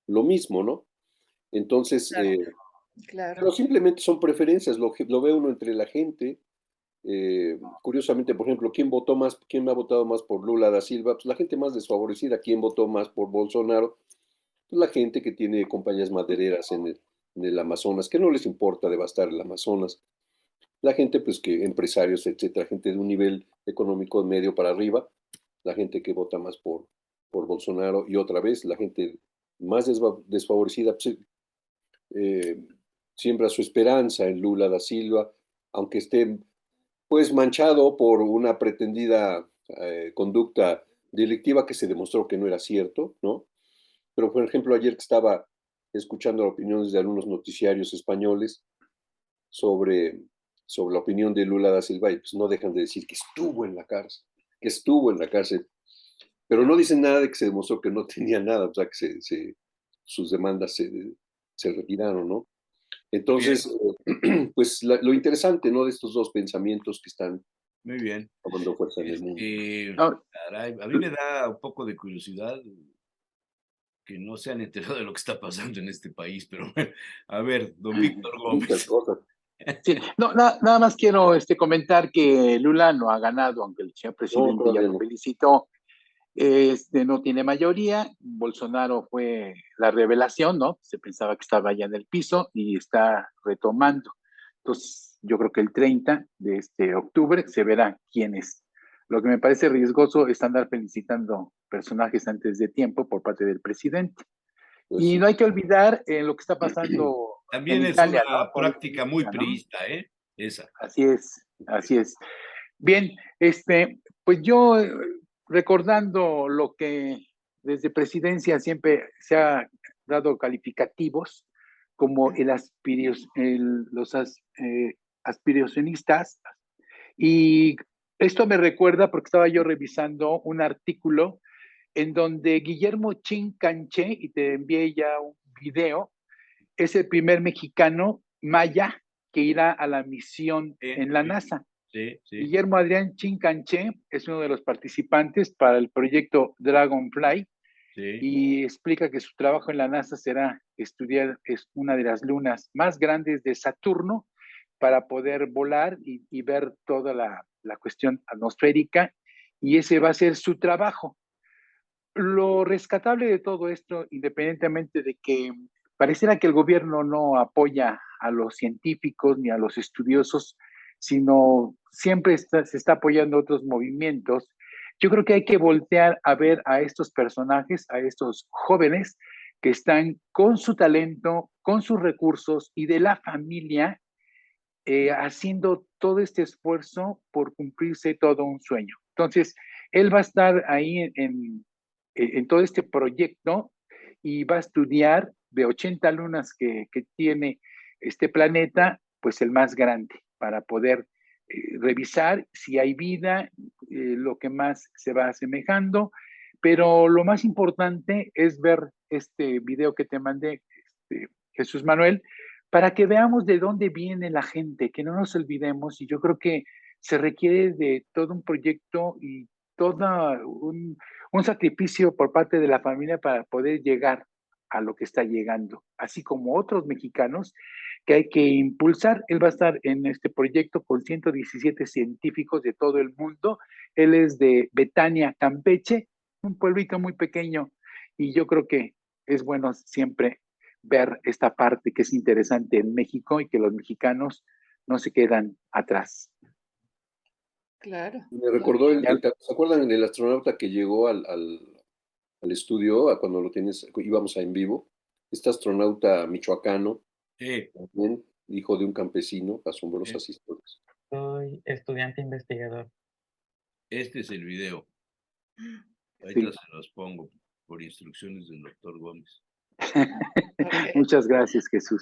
lo mismo, ¿no? Entonces, Exacto, pero claro. simplemente son preferencias, lo ve uno entre la gente. Curiosamente, por ejemplo, quién ha votado más por Lula da Silva? Pues la gente más desfavorecida. ¿Quién votó más por Bolsonaro? Pues la gente que tiene compañías madereras en el Amazonas, que no les importa devastar el Amazonas. La gente, pues que empresarios, etcétera, gente de un nivel económico medio para arriba, la gente que vota más por Bolsonaro, y otra vez la gente más desfavorecida, pues, eh, siembra su esperanza en Lula da Silva, aunque esté pues manchado por una pretendida conducta delictiva que se demostró que no era cierto, ¿no? Pero por ejemplo, ayer que estaba escuchando opiniones de algunos noticiarios españoles sobre, sobre la opinión de Lula da Silva, y pues no dejan de decir que estuvo en la cárcel, pero no dicen nada de que se demostró que no tenía nada, o sea, que sus demandas se retiraron, ¿no? Muy bien, Entonces, pues lo interesante, ¿no? De estos dos pensamientos que están muy bien. tomando fuerza en el mundo. No, Caray, a mí me da un poco de curiosidad que no se han enterado de lo que está pasando en este país, pero bueno, a ver, don Víctor Muchas Gómez, cosas. Sí, no, nada más quiero comentar que Lula no ha ganado, aunque el señor presidente ya todavía lo no. felicitó. No tiene mayoría. Bolsonaro fue la revelación, ¿no? Se pensaba que estaba ya en el piso y está retomando. Entonces, yo creo que el 30 de octubre se verá quién es. Lo que me parece riesgoso es andar felicitando personajes antes de tiempo por parte del presidente. Pues Y sí. no hay que olvidar lo que está pasando en También es Italia, una ¿no? Con la práctica muy política, ¿no? priista, ¿eh? Esa. Así es, así es. Bien, pues yo recordando lo que desde presidencia siempre se ha dado calificativos como aspiracionistas, y esto me recuerda porque estaba yo revisando un artículo en donde Guillermo Chin Canché, y te envié ya un video, es el primer mexicano maya que irá a la misión Sí, en la NASA. sí, sí. Guillermo Adrián Chincanché es uno de los participantes para el proyecto Dragonfly Sí. y explica que su trabajo en la NASA será estudiar una de las lunas más grandes de Saturno para poder volar y ver toda la cuestión atmosférica, y ese va a ser su trabajo. Lo rescatable de todo esto, independientemente de que pareciera que el gobierno no apoya a los científicos ni a los estudiosos, sino siempre se está apoyando otros movimientos, yo creo que hay que voltear a ver a estos personajes, a estos jóvenes que están con su talento, con sus recursos y de la familia, haciendo todo este esfuerzo por cumplirse todo un sueño. Entonces, él va a estar ahí en todo este proyecto y va a estudiar de 80 lunas que tiene este planeta, pues el más grande, para poder revisar si hay vida, lo que más se va asemejando, pero lo más importante es ver este video que te mandé, Jesús Manuel, para que veamos de dónde viene la gente, que no nos olvidemos, y yo creo que se requiere de todo un proyecto y todo un sacrificio por parte de la familia para poder llegar a lo que está llegando, así como otros mexicanos que hay que impulsar. Él va a estar en este proyecto con 117 científicos de todo el mundo. Él es de Betania, Campeche, un pueblito muy pequeño, y yo creo que es bueno siempre ver esta parte que es interesante en México y que los mexicanos no se quedan atrás. Claro. Me recordó, ¿se acuerdan del astronauta que llegó al estudio cuando íbamos a en vivo? Este astronauta michoacano, Sí, también hijo de un campesino, sí. asombrosas historias. Soy estudiante investigador. Este es el video. Ahorita Sí. se los pongo por instrucciones del doctor Gómez. Ok. Muchas gracias, Jesús.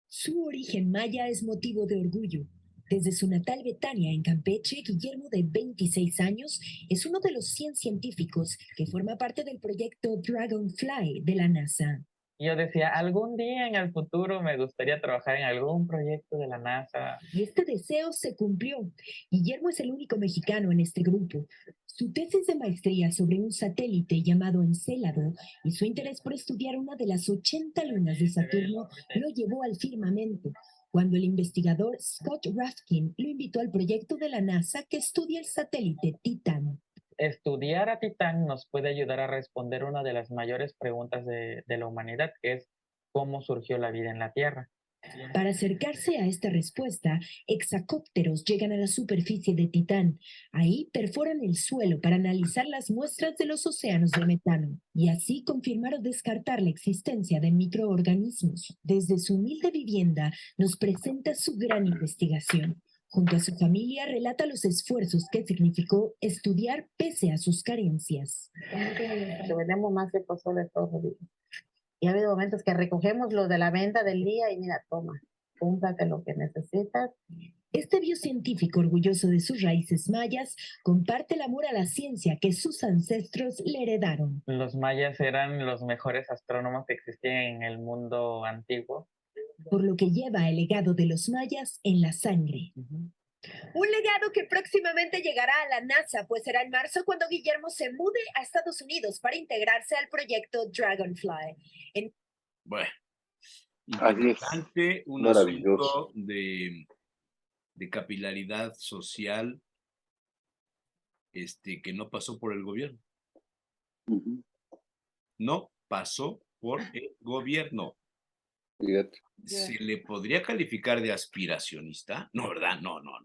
Su origen maya es motivo de orgullo. Desde su natal Betania, en Campeche, Guillermo, de 26 años, es uno de los 100 científicos que forma parte del proyecto Dragonfly de la NASA. Yo decía, algún día en el futuro me gustaría trabajar en algún proyecto de la NASA. Y este deseo se cumplió. Guillermo es el único mexicano en este grupo. Su tesis de maestría sobre un satélite llamado Encélado y su interés por estudiar una de las 80 lunas de Saturno lo llevó al firmamento, cuando el investigador Scott Rafkin lo invitó al proyecto de la NASA que estudia el satélite Titán. Estudiar a Titán nos puede ayudar a responder una de las mayores preguntas de la humanidad, que es ¿cómo surgió la vida en la Tierra? Para acercarse a esta respuesta, hexacópteros llegan a la superficie de Titán. Ahí perforan el suelo para analizar las muestras de los océanos de metano y así confirmar o descartar la existencia de microorganismos. Desde su humilde vivienda nos presenta su gran investigación. Junto a su familia relata los esfuerzos que significó estudiar pese a sus carencias. Que vendemos más de pozole todos los días. Y ha habido momentos que recogemos lo de la venta del día y mira, toma, cómprate lo que necesitas. Este biocientífico, orgulloso de sus raíces mayas, comparte el amor a la ciencia que sus ancestros le heredaron. Los mayas eran los mejores astrónomos que existían en el mundo antiguo. Por lo que lleva el legado de los mayas en la sangre. Un legado que próximamente llegará a la NASA, pues será en marzo cuando Guillermo se mude a Estados Unidos para integrarse al proyecto Dragonfly. Bueno, Así es. interesante, un Maravilloso. asunto de capilaridad social que no pasó por el gobierno. Ujú. No pasó por el gobierno. Fíjate. ¿Se le podría calificar de aspiracionista? No, ¿verdad? No. No,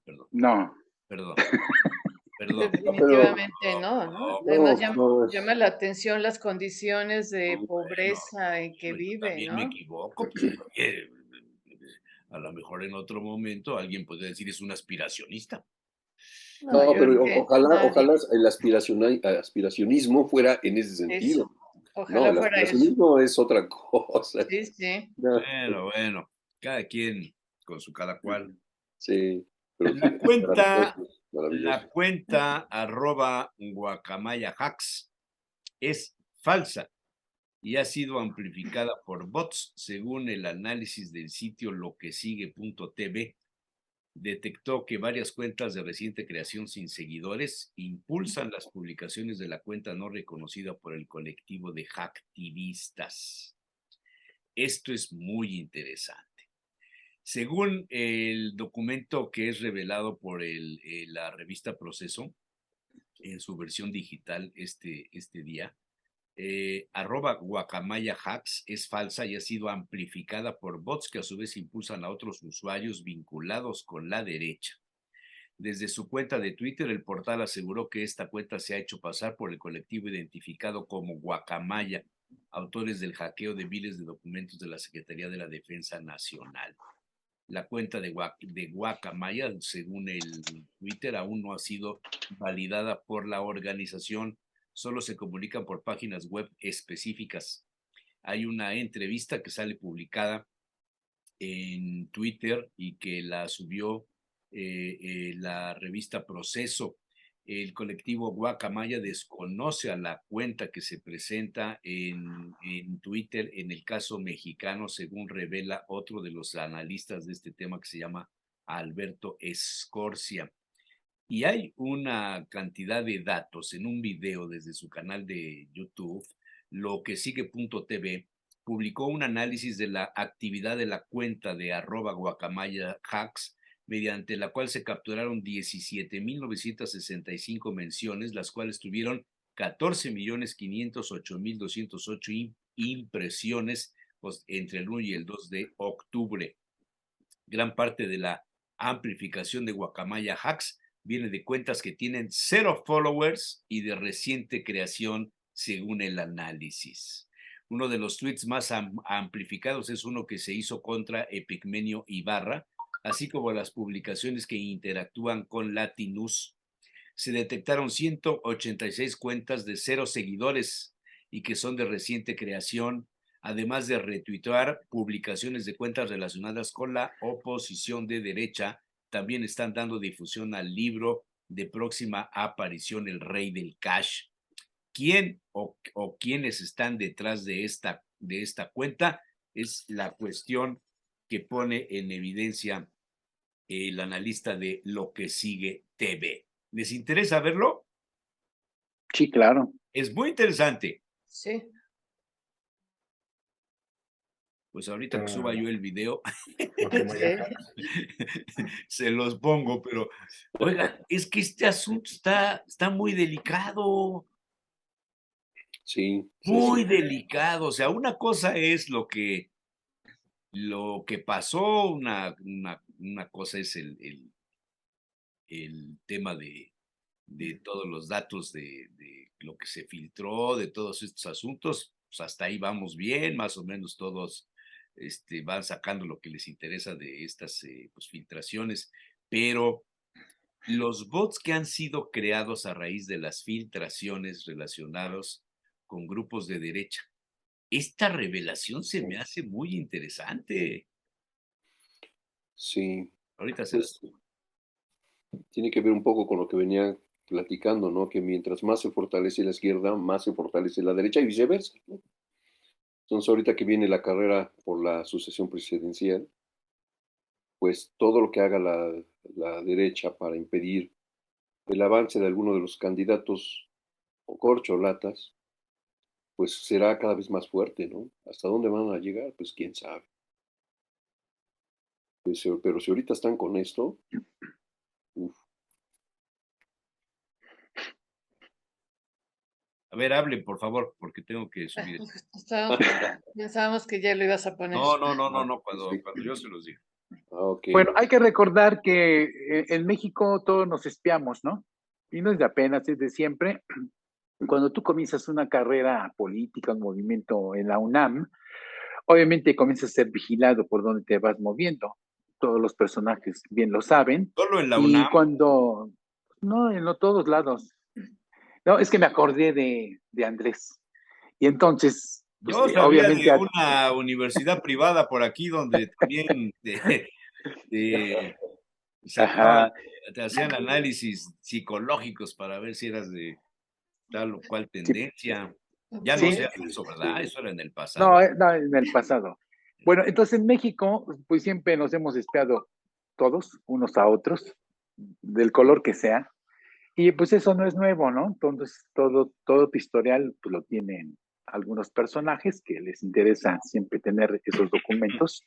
Perdón. No, pero Definitivamente no, ¿no? Además no, no es. llama la atención las condiciones de Bueno, pobreza en que yo vive, también me ¿no? equivoco, pues, oye, a lo mejor en otro momento alguien puede decir es un aspiracionista. No, No, yo creo pero que ojalá nadie. el aspiracionismo fuera en ese Eso. sentido. No, Ojalá el fuera eso. aspiracionismo es otra cosa. Sí, sí. No, Bueno, cada quien con su cada cual. sí, pero La fíjate, cuenta, maravilloso. @guacamayaHacks es falsa y ha sido amplificada por bots, según el análisis del sitio loquesigue.tv. Detectó que varias cuentas de reciente creación sin seguidores impulsan las publicaciones de la cuenta no reconocida por el colectivo de hacktivistas. Esto es muy interesante. Según el documento que es revelado por la revista Proceso en su versión digital este día, @guacamayaHacks es falsa y ha sido amplificada por bots que a su vez impulsan a otros usuarios vinculados con la derecha. Desde su cuenta de Twitter, el portal aseguró que esta cuenta se ha hecho pasar por el colectivo identificado como Guacamaya, autores del hackeo de miles de documentos de la Secretaría de la Defensa Nacional. La cuenta de Guacamaya, según el Twitter, aún no ha sido validada por la organización. Solo se comunican por páginas web específicas. Hay una entrevista que sale publicada en Twitter y que la subió la revista Proceso. El colectivo Guacamaya desconoce a la cuenta que se presenta en Twitter en el caso mexicano, según revela otro de los analistas de este tema que se llama Alberto Escorcia. Y hay una cantidad de datos en un video desde su canal de YouTube, loquesigue.tv, publicó un análisis de la actividad de la cuenta de @guacamayaHacks, mediante la cual se capturaron 17,965 menciones, las cuales tuvieron 14,508,208 impresiones entre el 1 y el 2 de octubre. Gran parte de la amplificación de Guacamaya Hacks viene de cuentas que tienen 0 followers y de reciente creación, según el análisis. Uno de los tweets más amplificados es uno que se hizo contra Epigmenio Ibarra, así como las publicaciones que interactúan con Latinus. Se detectaron 186 cuentas de 0 seguidores y que son de reciente creación, además de retuitear publicaciones de cuentas relacionadas con la oposición de derecha. También están dando difusión al libro de próxima aparición, El Rey del Cash. ¿Quién o quiénes están detrás de esta cuenta? Es la cuestión que pone en evidencia el analista de Lo que Sigue TV. ¿Les interesa verlo? sí, claro. Es muy interesante. Sí. Pues ahorita que suba yo el video, Sí. se los pongo, pero oiga, es que este asunto está muy delicado, Sí, muy delicado. O sea, una cosa es lo que pasó, una cosa es el tema de todos los datos de lo que se filtró, de todos estos asuntos. Pues hasta ahí vamos bien, más o menos todos van sacando lo que les interesa de estas pues, filtraciones, pero los bots que han sido creados a raíz de las filtraciones relacionados con grupos de derecha, esta revelación se me hace muy interesante. sí. Ahorita se las... Pues tiene que ver un poco con lo que venía platicando, ¿no? Que mientras más se fortalece la izquierda, más se fortalece la derecha y viceversa, ¿no? Entonces, ahorita que viene la carrera por la sucesión presidencial, pues todo lo que haga la derecha para impedir el avance de alguno de los candidatos o corcholatas, pues será cada vez más fuerte, ¿no? ¿Hasta dónde van a llegar? Pues quién sabe. Pues, pero si ahorita están con esto, uf. A ver, hablen, por favor, porque tengo que subir. Pensábamos que ya lo ibas a poner. No, cuando yo se los digo. Okay. Bueno, hay que recordar que en México todos nos espiamos, ¿no? Y no es de apenas, es de siempre. Cuando tú comienzas una carrera política, un movimiento en la UNAM, obviamente comienzas a ser vigilado por donde te vas moviendo. Todos los personajes bien lo saben. Solo en la y UNAM. Cuando, no, en todos lados. No, es que me acordé de Andrés. Y entonces, pues, Yo sabía obviamente... de una universidad privada por aquí donde también te hacían análisis psicológicos para ver si eras de tal o cual tendencia. Ya no se hace eso, ¿verdad? Eso era en el pasado. No, en el pasado. Bueno, entonces en México, pues siempre nos hemos espiado todos, unos a otros, del color que sea. Y pues eso no es nuevo, ¿no? Entonces todo tu historial pues lo tienen algunos personajes que les interesa siempre tener esos documentos.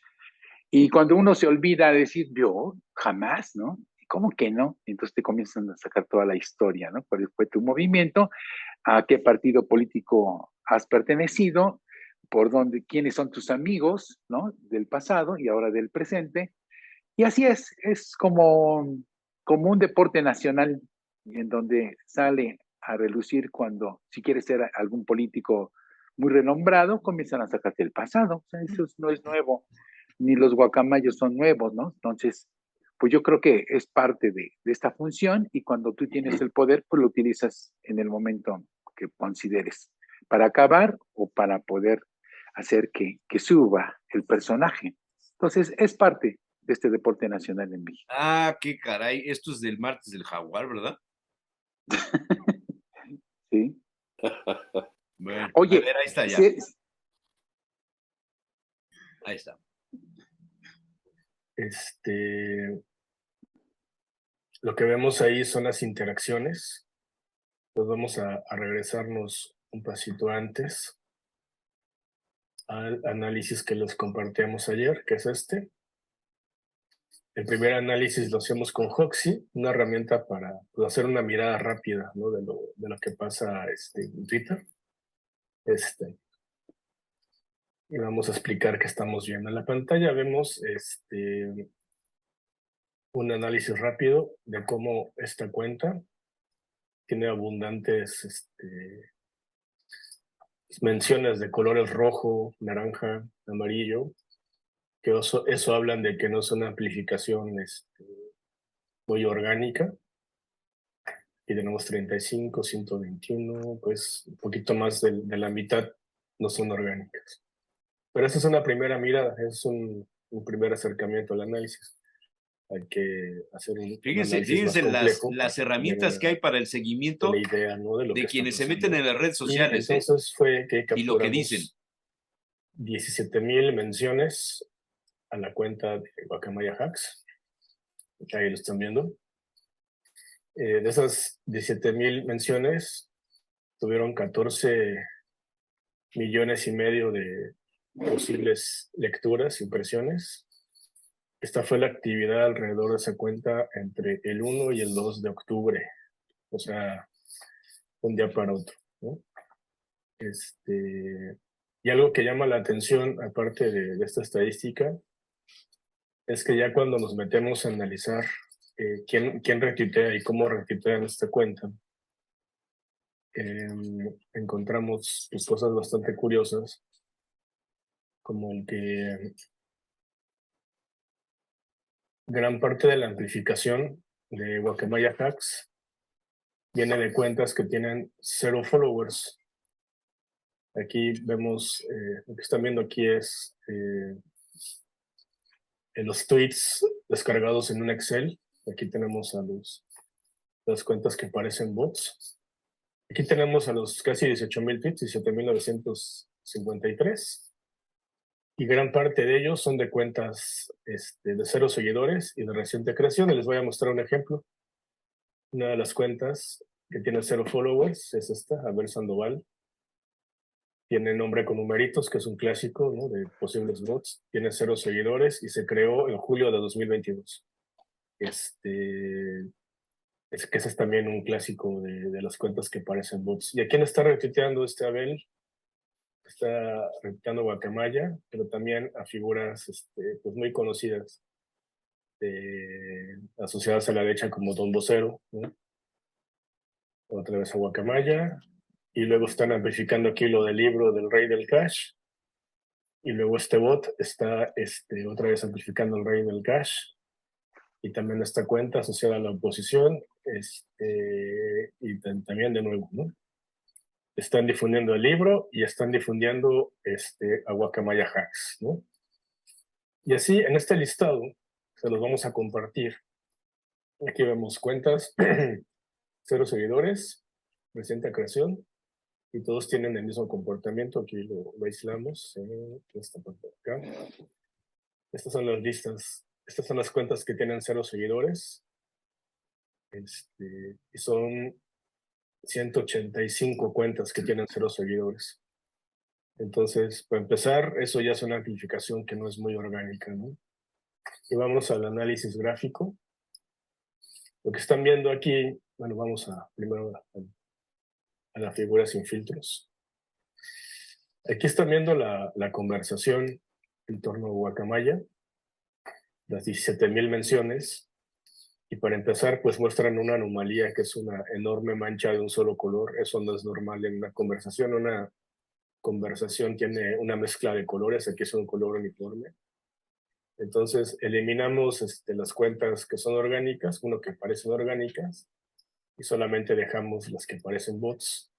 Y cuando uno se olvida de decir, yo, jamás, ¿no? ¿Cómo que no? Entonces te comienzan a sacar toda la historia, ¿no? ¿Cuál fue tu movimiento? ¿A qué partido político has pertenecido? ¿Por dónde? ¿Quiénes son tus amigos, ¿no? Del pasado y ahora del presente. Y así es como un deporte nacional en donde sale a relucir cuando, si quieres ser algún político muy renombrado, comienzan a sacarte el pasado. O sea, eso no es nuevo, ni los guacamayos son nuevos, ¿no? Entonces, pues yo creo que es parte de esta función y cuando tú tienes el poder, pues lo utilizas en el momento que consideres, para acabar o para poder hacer que suba el personaje. Entonces, es parte de este deporte nacional en México. Ah, qué caray, esto es del martes del jaguar, ¿verdad? Sí. Bueno, oye, a ver, ahí está ya. Ahí está. Lo que vemos ahí son las interacciones. Pues vamos a regresarnos un pasito antes al análisis que les compartíamos ayer, que es este. El primer análisis lo hacemos con Hoxie, una herramienta para hacer una mirada rápida, ¿no? de lo que pasa en Twitter. Y vamos a explicar qué estamos viendo. En la pantalla vemos un análisis rápido de cómo esta cuenta tiene abundantes menciones de colores rojo, naranja, amarillo, que eso hablan de que no es una amplificación muy orgánica. Y tenemos 35, 121, pues un poquito más de la mitad no son orgánicas. Pero esa es una primera mirada, es un primer acercamiento al análisis. Hay que hacer un Fíjense las herramientas que hay para el seguimiento de la idea, ¿no? de quienes se meten en las redes sociales. Y entonces fue que y lo que dicen. 17,000 menciones a la cuenta de Guacamaya Hacks. Ahí lo están viendo. De esas 17,000 menciones, tuvieron 14,5 millones de posibles lecturas, impresiones. Esta fue la actividad alrededor de esa cuenta entre el 1 y el 2 de octubre. O sea, un día para otro, ¿no? Y algo que llama la atención, aparte de esta estadística, es que ya cuando nos metemos a analizar quién retuitea y cómo retuitea en esta cuenta, encontramos pues, cosas bastante curiosas, como el que gran parte de la amplificación de Guacamaya Hacks viene de cuentas que tienen 0 followers. Aquí vemos, lo que están viendo aquí es los tweets descargados en un Excel. Aquí tenemos a las cuentas que parecen bots. Aquí tenemos a los casi 18,000 tweets, 17,953. Y gran parte de ellos son de cuentas de 0 seguidores y de reciente creación. Y les voy a mostrar un ejemplo. Una de las cuentas que tiene 0 followers es esta, Abel Sandoval. tiene nombre con numeritos, que es un clásico, ¿no?, de posibles bots. Tiene 0 seguidores y se creó en julio de 2022. Es que ese es también un clásico de las cuentas que parecen bots. ¿Y a quién está retuiteando Abel? Está retuiteando Guacamaya, pero también a figuras pues muy conocidas, asociadas a la derecha, como Don Vocero, ¿no? Otra vez a Guacamaya, y luego están amplificando aquí lo del libro del Rey del Cash, y luego este bot está otra vez amplificando el Rey del Cash, y también esta cuenta asociada a la oposición, y también de nuevo, ¿no? Están difundiendo el libro y están difundiendo a Guacamaya Hacks, ¿no? Y así, en este listado, se los vamos a compartir. Aquí vemos cuentas, 0 seguidores, reciente creación, y todos tienen el mismo comportamiento. Aquí lo aislamos en esta parte de acá. Estas son las listas. Estas son las cuentas que tienen 0 seguidores. Y son 185 cuentas que tienen 0 seguidores. Entonces, para empezar, eso ya es una amplificación que no es muy orgánica, ¿no? Y vamos al análisis gráfico. Lo que están viendo aquí, bueno, vamos primero a la figura sin filtros. Aquí están viendo la conversación en torno a Guacamaya, las 17,000 menciones, y para empezar, pues muestran una anomalía que es una enorme mancha de un solo color. Eso no es normal en una conversación. Una conversación tiene una mezcla de colores, aquí es un color uniforme. Entonces, eliminamos las cuentas que son orgánicas, que parecen orgánicas, y solamente dejamos las que parecen bots.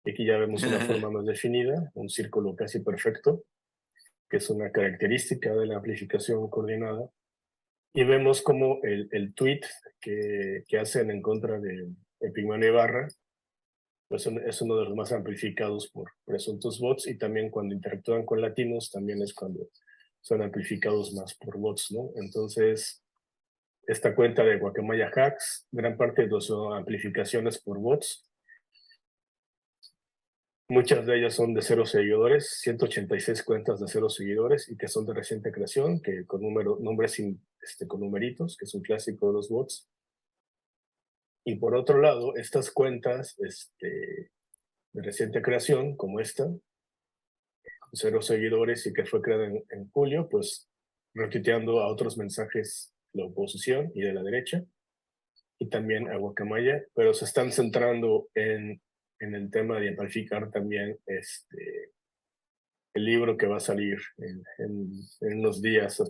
Y aquí ya vemos una forma más definida, un círculo casi perfecto, que es una característica de la amplificación coordinada. Y vemos como el tweet que hacen en contra de Epigmenio Ibarra, pues es uno de los más amplificados por presuntos bots, y también cuando interactúan con latinos, también es cuando son amplificados más por bots, ¿no? Entonces, esta cuenta de Guacamaya Hacks, gran parte de sus amplificaciones por bots. Muchas de ellas son de 0 seguidores, 186 cuentas de 0 seguidores y que son de reciente creación, que con nombres con numeritos, que es un clásico de los bots. Y por otro lado, estas cuentas de reciente creación, como esta, con 0 seguidores y que fue creada en julio, pues retuiteando a otros mensajes de la oposición y de la derecha, y también a Guacamaya, pero se están centrando en el tema de amplificar también el libro que va a salir en unos días.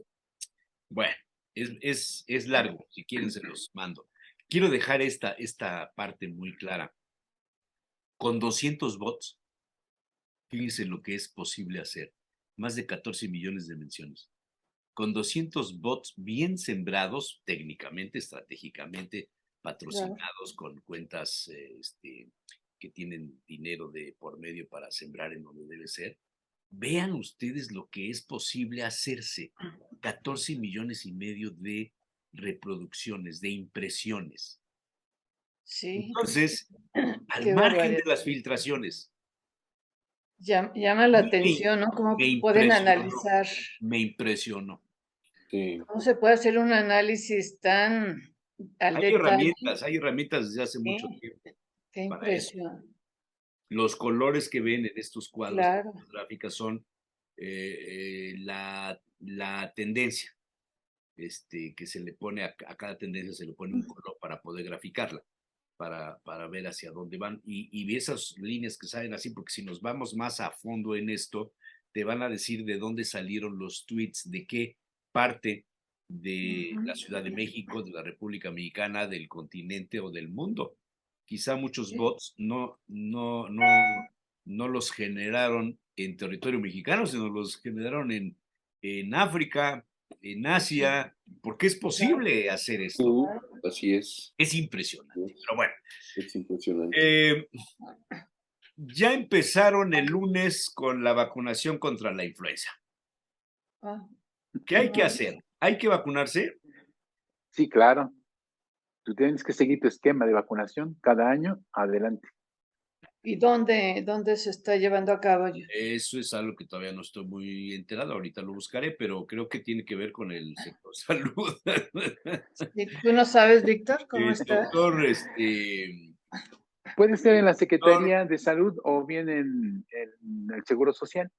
Bueno, es largo, si quieren se los mando. Quiero dejar esta parte muy clara. Con 200 bots, fíjense lo que es posible hacer. Más de 14 millones de menciones. Con 200 bots bien sembrados, técnicamente, estratégicamente, patrocinados, con cuentas que tienen dinero de por medio para sembrar en donde debe ser. Vean ustedes lo que es posible hacerse. 14 millones y medio de reproducciones, de impresiones. Sí. Entonces, al Qué margen barbaridad. de las filtraciones. Llama la atención, ¿no? Cómo pueden analizar. Me impresionó. Sí. ¿Cómo se puede hacer un análisis tan al detalle? Hay herramientas desde hace mucho tiempo. Qué impresión. Los colores que ven en estos cuadros gráficos son la tendencia, que se le pone a cada tendencia, se le pone un color para poder graficarla, para ver hacia dónde van. Y esas líneas que salen así, porque si nos vamos más a fondo en esto, te van a decir de dónde salieron los tweets, de qué parte de la Ciudad de México, de la República Mexicana, del continente o del mundo. Quizá muchos bots no los generaron en territorio mexicano, sino los generaron en África, en Asia, porque es posible hacer esto. Así es. Es impresionante, pero bueno. Es impresionante. Ya empezaron el lunes con la vacunación contra la influenza. ¿Qué hay que hacer? ¿Hay que vacunarse? Sí, claro. Tú tienes que seguir tu esquema de vacunación cada año, adelante. ¿Y dónde se está llevando a cabo? Eso es algo que todavía no estoy muy enterado, ahorita lo buscaré, pero creo que tiene que ver con el sector salud. ¿Tú no sabes, Víctor, cómo El está? doctor, Puede ser en la doctor, Secretaría de Salud o bien en el Seguro Social.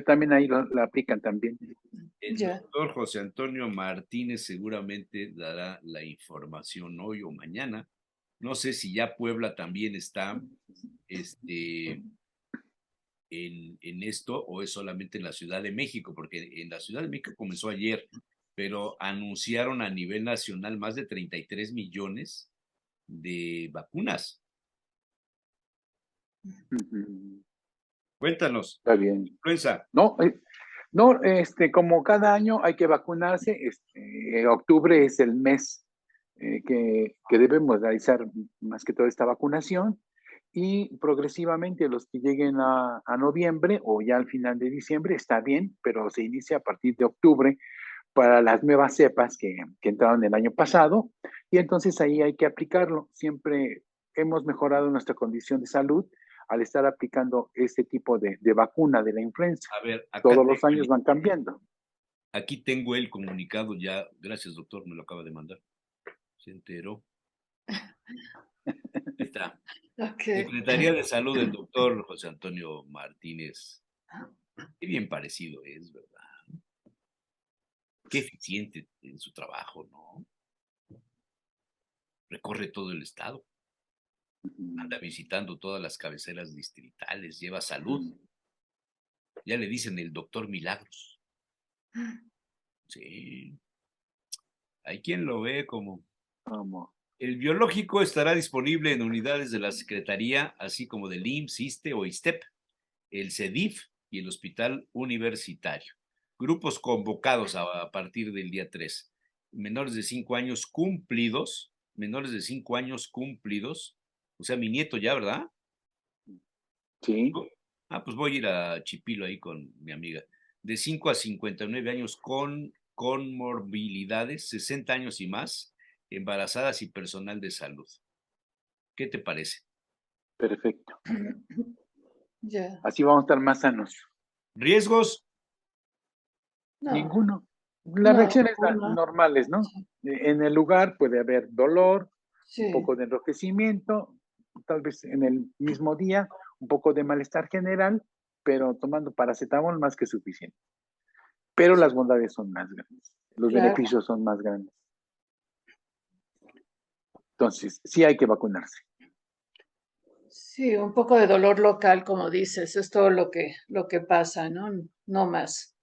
También ahí la aplican también. el Ya. doctor José Antonio Martínez seguramente dará la información hoy o mañana. No sé si ya Puebla también está en esto o es solamente en la Ciudad de México, porque en la Ciudad de México comenzó ayer, pero anunciaron a nivel nacional más de 33 millones de vacunas. Cuéntanos, Está bien. influenza. No, como cada año hay que vacunarse, octubre es el mes que debemos realizar más que toda esta vacunación y progresivamente los que lleguen a noviembre o ya al final de diciembre está bien, pero se inicia a partir de octubre para las nuevas cepas que entraron el año pasado y entonces ahí hay que aplicarlo. Siempre hemos mejorado nuestra condición de salud al estar aplicando este tipo de vacuna de la influenza. A ver, acá todos los años van cambiando. Aquí tengo el comunicado ya. Gracias, doctor, me lo acaba de mandar. Se enteró. Ahí está. Okay. Secretaría de Salud del doctor José Antonio Martínez. Qué bien parecido es, ¿verdad? Qué eficiente en su trabajo, ¿no? Recorre todo el estado. Anda visitando todas las cabeceras distritales, lleva salud. Ya le dicen el doctor Milagros. Sí. Hay quien lo ve como... El biológico estará disponible en unidades de la Secretaría, así como del IMSS, ISSSTE o ISTEP, el CEDIF y el Hospital Universitario. Grupos convocados a partir del día 3. Menores de 5 años cumplidos, o sea, mi nieto ya, ¿verdad? Sí. Pues voy a ir a Chipilo ahí con mi amiga. De 5 a 59 años con comorbilidades, 60 años y más, embarazadas y personal de salud. ¿Qué te parece? Perfecto. Ya. Así vamos a estar más sanos. ¿Riesgos? No. Ninguno. Las reacciones normales, ¿no? En el lugar puede haber dolor, un poco de enrojecimiento, tal vez en el mismo día, un poco de malestar general, pero tomando paracetamol más que suficiente. Pero las bondades son más grandes, los beneficios son más grandes. Entonces, sí hay que vacunarse. Sí, un poco de dolor local, como dices, es todo lo que pasa, ¿no? No más.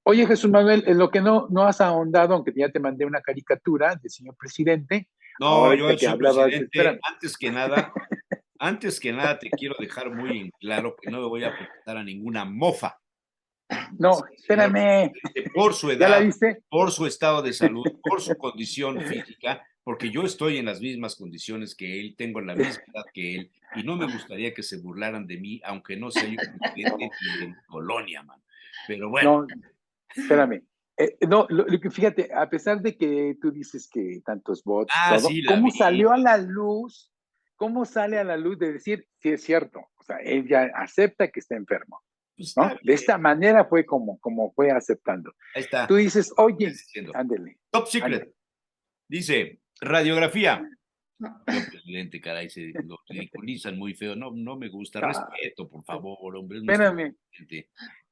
Oye, Jesús Manuel, en lo que no has ahondado, aunque ya te mandé una caricatura del señor presidente. No, yo, señor presidente, antes que nada te quiero dejar muy en claro que no me voy a prestar a ninguna mofa. No, espérame. Por su edad, ¿Ya la viste? por su estado de salud, por su condición física, porque yo estoy en las mismas condiciones que él, tengo la misma edad que él, y no me gustaría que se burlaran de mí, aunque no sea yo presidente ni en colonia, man. Pero bueno. No, espérame. Fíjate, a pesar de que tú dices que tantos votos, sí, ¿cómo salió a la luz? ¿Cómo sale a la luz de decir si es cierto? O sea, él ya acepta que está enfermo. ¿No? De esta manera fue como fue aceptando. Ahí está. Tú dices, oye, ándele. Top secret. Ándele. Dice, radiografía. Señor presidente, caray, se lo ridiculizan muy feo. No me gusta. Respeto, por favor, hombre. Espérame.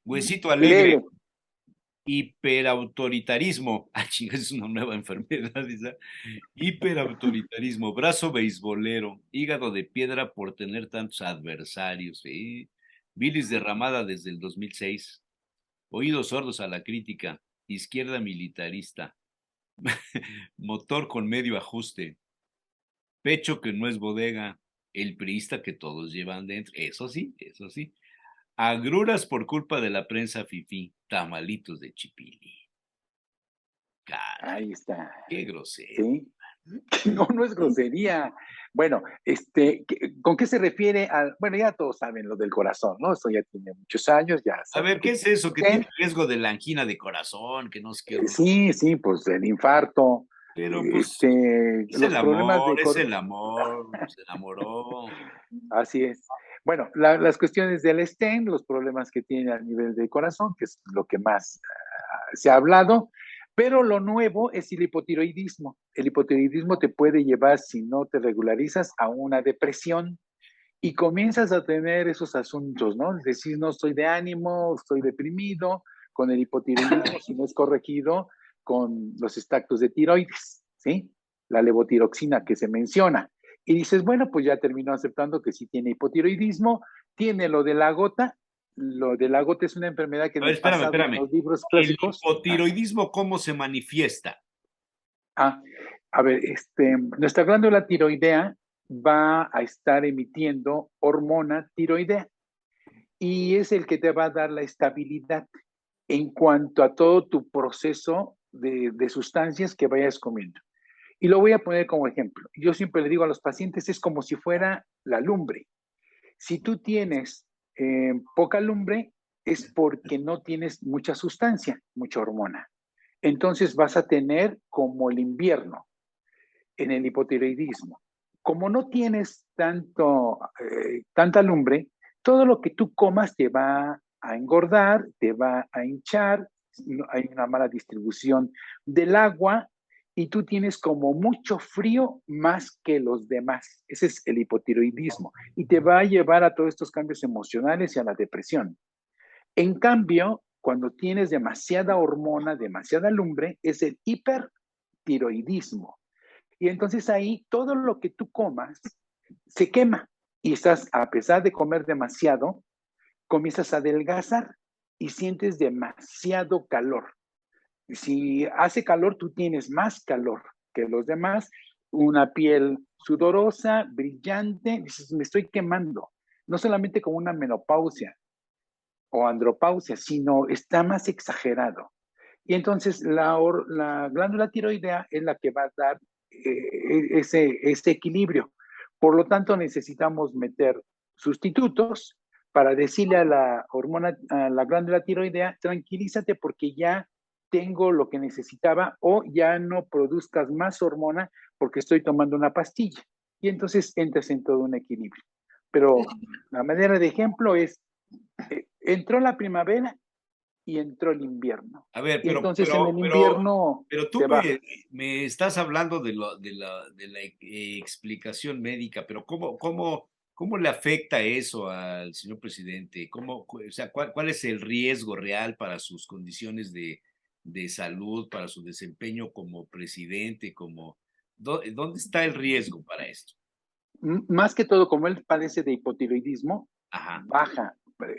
Huesito alegre. Hiperautoritarismo. Chinga, es una nueva enfermedad. Hiperautoritarismo. Brazo beisbolero. Hígado de piedra por tener tantos adversarios. Bilis derramada desde el 2006. Oídos sordos a la crítica. Izquierda militarista. Motor con medio ajuste. Pecho que no es bodega. El priista que todos llevan dentro. Eso sí. Agruras por culpa de la prensa fifí. Tamalitos de chipili. Ahí está. Qué grosero. ¿Sí? No es grosería. Bueno, ¿con qué se refiere al? Bueno, ya todos saben lo del corazón, ¿no? Eso ya tiene muchos años, ya A ver, ¿qué es eso? Que tiene riesgo de la angina de corazón, que no sé qué. Sí, pues el infarto. Pero pues es los el problemas amor, de es el amor, se enamoró. Así es. Bueno, las cuestiones del estén, los problemas que tiene a nivel de corazón, que es lo que más se ha hablado, pero lo nuevo es el hipotiroidismo. El hipotiroidismo te puede llevar, si no te regularizas, a una depresión y comienzas a tener esos asuntos, ¿no? Es decir, no estoy de ánimo, estoy deprimido, con el hipotiroidismo, si no es corregido, con los extractos de tiroides, ¿sí? La levotiroxina que se menciona. Y dices, bueno, pues ya terminó aceptando que sí tiene hipotiroidismo, tiene lo de la gota. Lo de la gota es una enfermedad que A en ver, el pasado, en espérame. los libros ¿El clásicos. hipotiroidismo cómo se manifiesta? A ver, nuestra glándula tiroidea va a estar emitiendo hormona tiroidea y es el que te va a dar la estabilidad en cuanto a todo tu proceso de sustancias que vayas comiendo. Y lo voy a poner como ejemplo. Yo siempre le digo a los pacientes, es como si fuera la lumbre. Si tú tienes poca lumbre, es porque no tienes mucha sustancia, mucha hormona. Entonces vas a tener como el invierno en el hipotiroidismo. Como no tienes tanta lumbre, todo lo que tú comas te va a engordar, te va a hinchar, hay una mala distribución del agua y tú tienes como mucho frío más que los demás. Ese es el hipotiroidismo y te va a llevar a todos estos cambios emocionales y a la depresión. En cambio, cuando tienes demasiada hormona, demasiada lumbre, es el hipertiroidismo. Y entonces ahí todo lo que tú comas se quema y estás, a pesar de comer demasiado, comienzas a adelgazar y sientes demasiado calor. Si hace calor, tú tienes más calor que los demás, una piel sudorosa, brillante, dices, me estoy quemando. No solamente como una menopausia o andropausia, sino está más exagerado. Y entonces la glándula tiroidea es la que va a dar ese equilibrio. Por lo tanto, necesitamos meter sustitutos para decirle a la hormona, a la glándula tiroidea, tranquilízate porque ya tengo lo que necesitaba o ya no produzcas más hormona porque estoy tomando una pastilla. Y entonces entras en todo un equilibrio. Pero la manera de ejemplo es, entró la primavera y entró el invierno. A ver, Y entonces en el invierno pero tú te baja. me estás hablando de la explicación médica, pero ¿cómo le afecta eso al señor presidente? O sea, ¿cuál es el riesgo real para sus condiciones de salud, para su desempeño como presidente? ¿Dónde está el riesgo para esto? Más que todo, como él padece de hipotiroidismo, Ajá, baja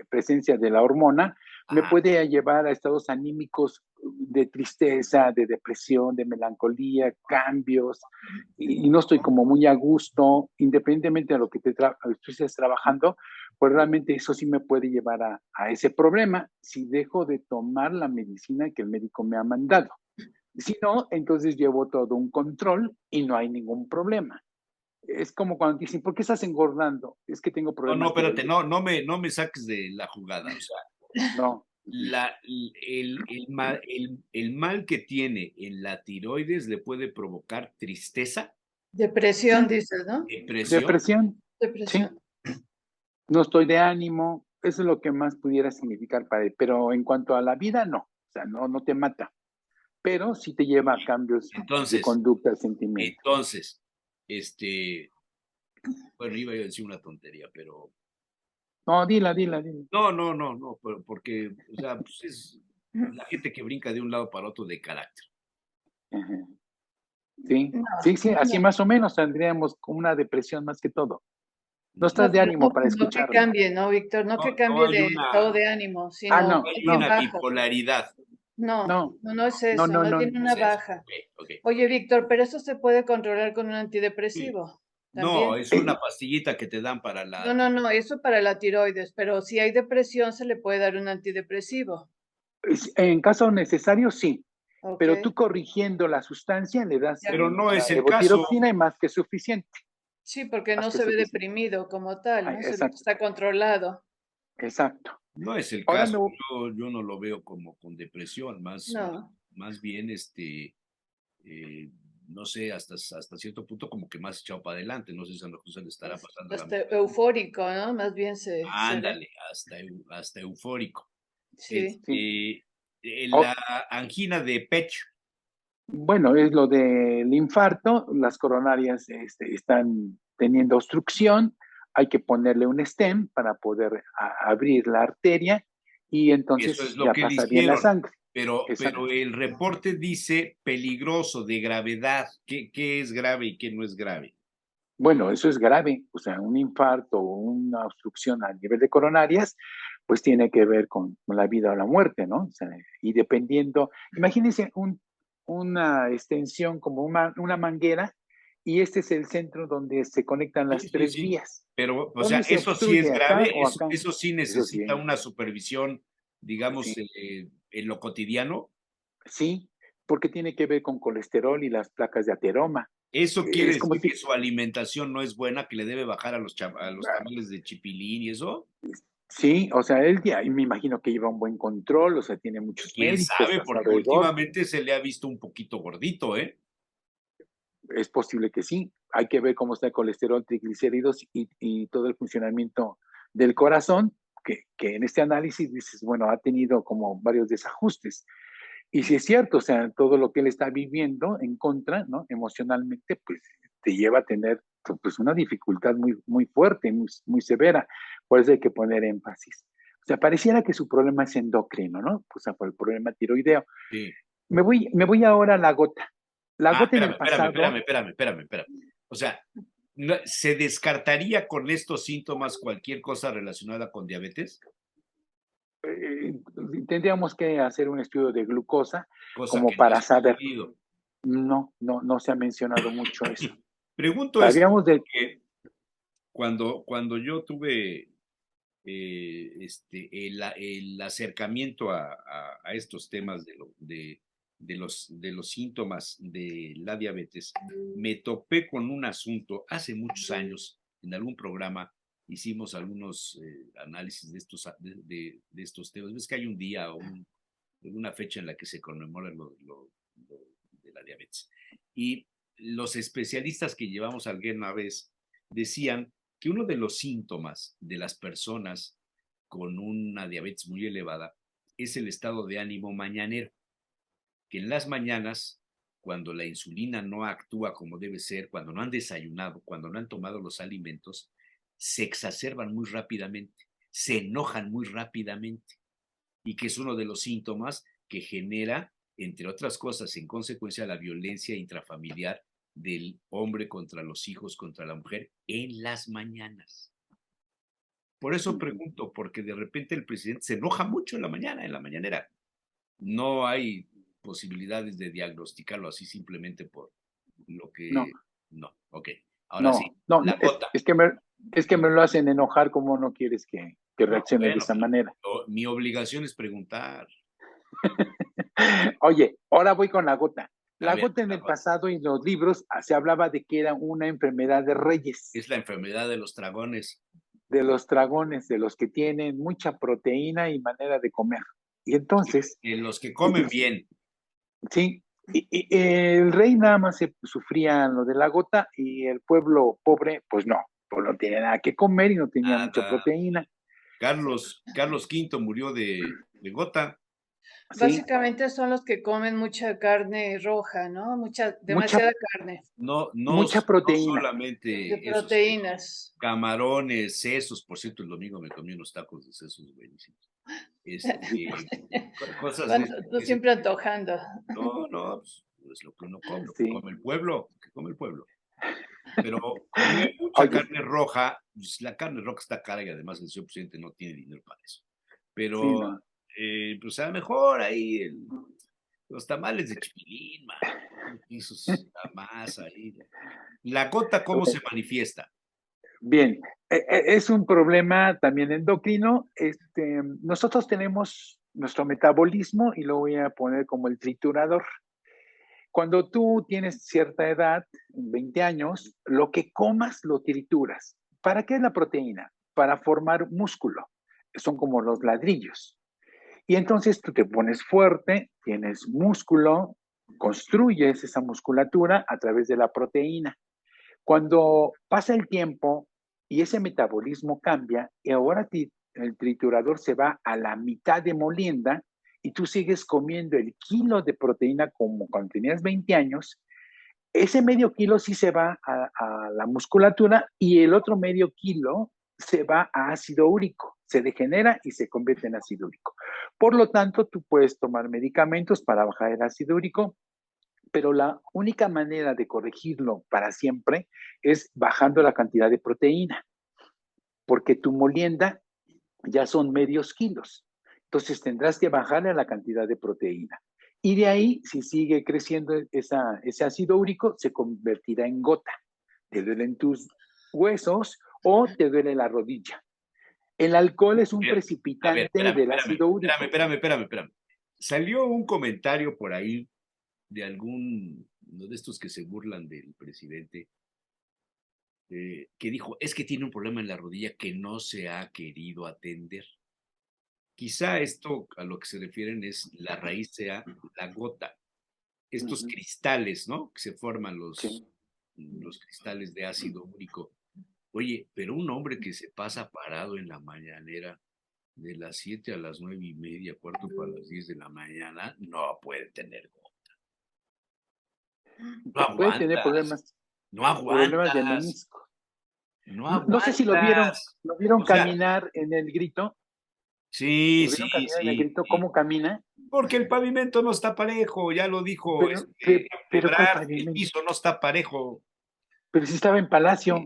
presencia de la hormona, me ajá. puede llevar a estados anímicos de tristeza, de depresión, de melancolía, cambios, y no estoy como muy a gusto, independientemente de lo que tú estés trabajando, pues realmente eso sí me puede llevar a ese problema si dejo de tomar la medicina que el médico me ha mandado. Si no, entonces llevo todo un control y no hay ningún problema. Es como cuando dicen, ¿por qué estás engordando? Es que tengo No, problemas de espérate, oído. no me saques de la jugada. O sea, No, el mal que tiene en la tiroides le puede provocar tristeza, Depresión, sí, dices, ¿no? depresión. depresión, sí, Depresión. no estoy de ánimo, eso es lo que más pudiera significar para él, pero en cuanto a la vida, no, o sea, no te mata, pero sí te lleva a cambios de Entonces, conducta, sentimiento. entonces, este, bueno, iba a decir una tontería, pero No, dila. no, porque, o sea, pues es la gente que brinca de un lado para otro de carácter. Ajá. Sí, No, sí, así no, más o menos tendríamos como una depresión más que todo. No no, estás de pero ánimo para no que escucharme. cambie, ¿no, Víctor? No que No cambie hay de estado de ánimo, Ah, sino no, más hay bien no, una bajo. bipolaridad. No, no, no es no, eso, no, más no, bien No una es eso. baja. Ok. Oye, Víctor, pero eso se puede controlar con un Sí. antidepresivo No, también. es una pastillita que te dan para No, no, eso para la tiroides, pero si hay depresión se le puede dar un antidepresivo. En caso necesario, sí, ¿Ok? pero tú corrigiendo la sustancia le das Ya. pero no la es el caso. levotiroxina y más que suficiente, Sí, porque más no que se ve suficiente. deprimido como tal, Ay, ¿no? Se ve que exacto, está controlado. exacto. No es el Ahora caso. me voy, Yo no lo veo como con depresión, No. más bien eh, no sé, hasta cierto punto como que más echado para adelante. No sé si a lo se le estará pasando la Hasta eufórico, ¿no? Más bien se ve. Ándale, hasta eufórico. Sí. La angina de pecho. Bueno, es lo del infarto, las coronarias están teniendo obstrucción, hay que ponerle un stent para poder abrir la arteria y Eso entonces es lo ya que le pasa bien la hicieron. sangre. Pero Exacto. el reporte dice peligroso, de gravedad. ¿Qué es grave y qué no es grave? Bueno, eso es grave, o sea, un infarto o una obstrucción a nivel de coronarias, pues tiene que ver con la vida o la muerte, ¿no? O sea, y dependiendo, imagínense una extensión como una manguera y este es el centro donde se conectan las tres Sí. vías. Pero, o sea, ¿Dónde se eso sí es obstruye, acá grave, o acá? eso sí Eso sí, necesita una supervisión, digamos, sí, en lo cotidiano. sí, porque tiene que ver con colesterol y las placas de ateroma. Eso quiere Es como decir si, que su alimentación no es buena, que le debe bajar a los tamales de chipilín y eso. sí, o sea, él ya, me imagino que lleva un buen control, o sea, tiene muchos Quién médicos sabe, a su porque alrededor. últimamente se le ha visto un poquito gordito, ¿eh? Es posible que sí. Hay que ver cómo está el colesterol, triglicéridos y todo el funcionamiento del corazón, que en este análisis dices, bueno, ha tenido como varios desajustes. Y si es cierto, o sea, todo lo que él está viviendo en contra, ¿no? Emocionalmente, pues te lleva a tener pues una dificultad muy fuerte, muy severa. Por eso hay que poner énfasis. O sea, pareciera que su problema es endocrino, ¿no? O sea, por el problema tiroideo. Sí. Me voy ahora a la gota. La gota en el pasado. Espérame. O sea, ¿se descartaría con estos síntomas cualquier cosa relacionada con diabetes? Tendríamos que hacer un estudio de glucosa Cosa como que no para es saber. conocido. No se ha mencionado mucho eso. Pregunto esto Sabíamos de... porque cuando yo tuve el acercamiento a estos temas de los síntomas de la diabetes, me topé con un asunto hace muchos años. En algún programa hicimos algunos análisis de estos temas. Ves que hay un día o una fecha en la que se conmemora de la diabetes. Y los especialistas que llevamos alguna vez decían que uno de los síntomas de las personas con una diabetes muy elevada es el estado de ánimo mañanero, que en las mañanas, cuando la insulina no actúa como debe ser, cuando no han desayunado, cuando no han tomado los alimentos, se exacerban muy rápidamente, se enojan muy rápidamente, y que es uno de los síntomas que genera, entre otras cosas, en consecuencia, la violencia intrafamiliar del hombre contra los hijos, contra la mujer, en las mañanas. Por eso pregunto, porque de repente el presidente se enoja mucho en la mañana, en la mañanera. No hay posibilidades de diagnosticarlo así simplemente por lo que... No, No, ok. Ahora sí, no, la gota. es que me lo hacen enojar como no quieres que reaccione de Bueno, esa manera. mi obligación es preguntar. Oye, ahora voy con la gota. La A ver, gota en la el gota. pasado y en los libros se hablaba de que era una enfermedad de reyes, Es la enfermedad de los dragones. de los dragones, de los que tienen mucha proteína y manera de comer. Y entonces, En los que comen bien. sí, y el rey nada más se sufría lo de la gota y el pueblo pobre, pues no tenía nada que comer y no tenía mucha proteína. Carlos V murió de gota. Sí, Básicamente son los que comen mucha carne roja, ¿no? Demasiada carne. No mucha proteína. solamente De eso, proteínas. camarones, sesos. Por cierto, el domingo me comí unos tacos de sesos buenísimos. Cosas de Tú siempre antojando. No, pues es lo que uno come, lo que Sí. come el pueblo, Pero comer mucha Oye, carne roja, pues la carne roja está cara y además el señor presidente no tiene dinero para eso. Pero, sí, no. pues a lo mejor ahí los tamales de chipilín, y la masa ahí. La gota, ¿cómo se manifiesta? Bien, es un problema también endocrino. Nosotros tenemos nuestro metabolismo y lo voy a poner como el triturador. Cuando tú tienes cierta edad, 20 años, lo que comas lo trituras. ¿Para qué es la proteína? Para formar músculo. Son como los ladrillos. Y entonces tú te pones fuerte, tienes músculo, construyes esa musculatura a través de la proteína. Cuando pasa el tiempo y ese metabolismo cambia, y ahora el triturador se va a la mitad de molienda y tú sigues comiendo el kilo de proteína como cuando tenías 20 años, ese medio kilo sí se va a la musculatura y el otro medio kilo se va a ácido úrico, se degenera y se convierte en ácido úrico. Por lo tanto, tú puedes tomar medicamentos para bajar el ácido úrico, pero la única manera de corregirlo para siempre es bajando la cantidad de proteína, porque tu molienda ya son medios kilos. Entonces tendrás que bajarle la cantidad de proteína. Y de ahí, si sigue creciendo ese ácido úrico, se convertirá en gota. Te duelen tus huesos o te duele la rodilla. El alcohol es un precipitante del ácido úrico. Espérame. Salió un comentario por ahí de uno de estos que se burlan del presidente, que dijo, es que tiene un problema en la rodilla que no se ha querido atender. Quizá esto a lo que se refieren es la raíz sea la gota, estos cristales, ¿no? Que se forman los cristales de ácido úrico. Oye, pero un hombre que se pasa parado en la mañanera de las 7 a las 9:30, cuarto para las 10 de la mañana, no puede tener gota. No puede tener problemas. No aguantas. Problemas de menisco. No aguantas. No sé si lo vieron caminar en el Grito. Sí. En el Grito, ¿cómo camina? Porque el pavimento no está parejo, ya lo dijo. Pero el piso no está parejo. Pero sí estaba en Palacio.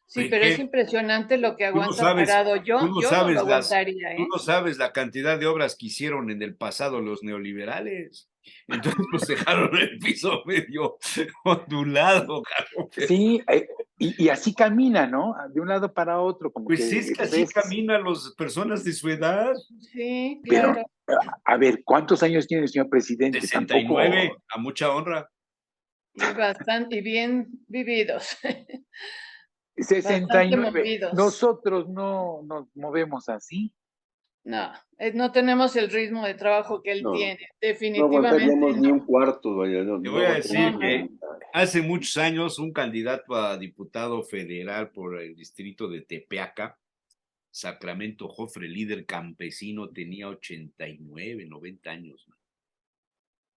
Sí, pero es impresionante lo que aguanta parado. Yo no lo aguantaría. Tú no sabes la cantidad de obras que hicieron en el pasado los neoliberales. Entonces, pues dejaron el piso medio ondulado. Sí, y así camina, ¿no? De un lado para otro. Como pues que es que así caminan las personas de su edad. Sí, claro. Pero, a ver, ¿cuántos años tiene el señor presidente? 69, Tampoco... a mucha honra. Bastante, y bien vividos. 69. Nosotros no nos movemos así. No tenemos el ritmo de trabajo que él tiene, definitivamente. No aguantaríamos ni un cuarto, vaya. Te voy a decir que hace muchos años un candidato a diputado federal por el distrito de Tepeaca, Sacramento Jofre, líder campesino, tenía 89, 90 años.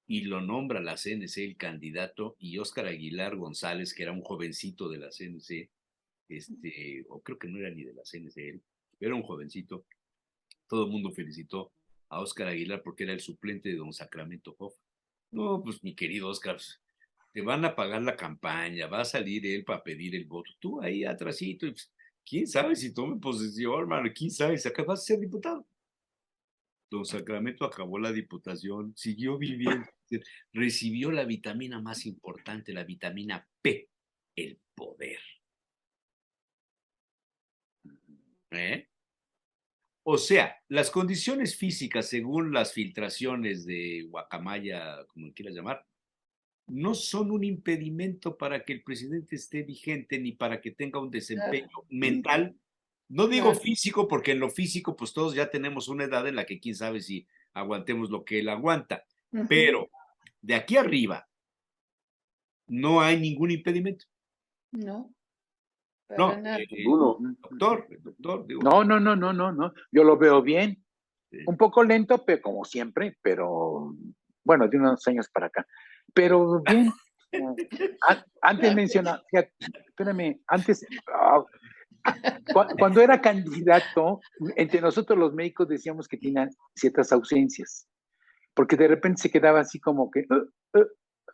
Y lo nombra la CNC el candidato, y Óscar Aguilar González, que era un jovencito de la CNC, o creo que no era ni de la CNC él, era un jovencito. Todo el mundo felicitó a Óscar Aguilar porque era el suplente de don Sacramento Jofre. No, pues mi querido Óscar, te van a pagar la campaña, va a salir él para pedir el voto. Tú ahí atrasito, y pues, quién sabe si tome posesión, hermano, quién sabe si acabas de ser diputado. Don Sacramento acabó la diputación, siguió viviendo, recibió la vitamina más importante, la vitamina P, el poder. O sea, las condiciones físicas, según las filtraciones de Guacamaya, como quieras llamar, no son un impedimento para que el presidente esté vigente ni para que tenga un desempeño mental. No digo físico, porque en lo físico, pues todos ya tenemos una edad en la que quién sabe si aguantemos lo que él aguanta. Pero de aquí arriba no hay ningún impedimento. No. No, doctor, digo. No. Yo lo veo bien. Sí. Un poco lento, pero como siempre, pero bueno, de unos años para acá. Pero bien. Antes mencionaba, espérame, antes, cuando era candidato, entre nosotros los médicos decíamos que tenían ciertas ausencias, porque de repente se quedaba así como que...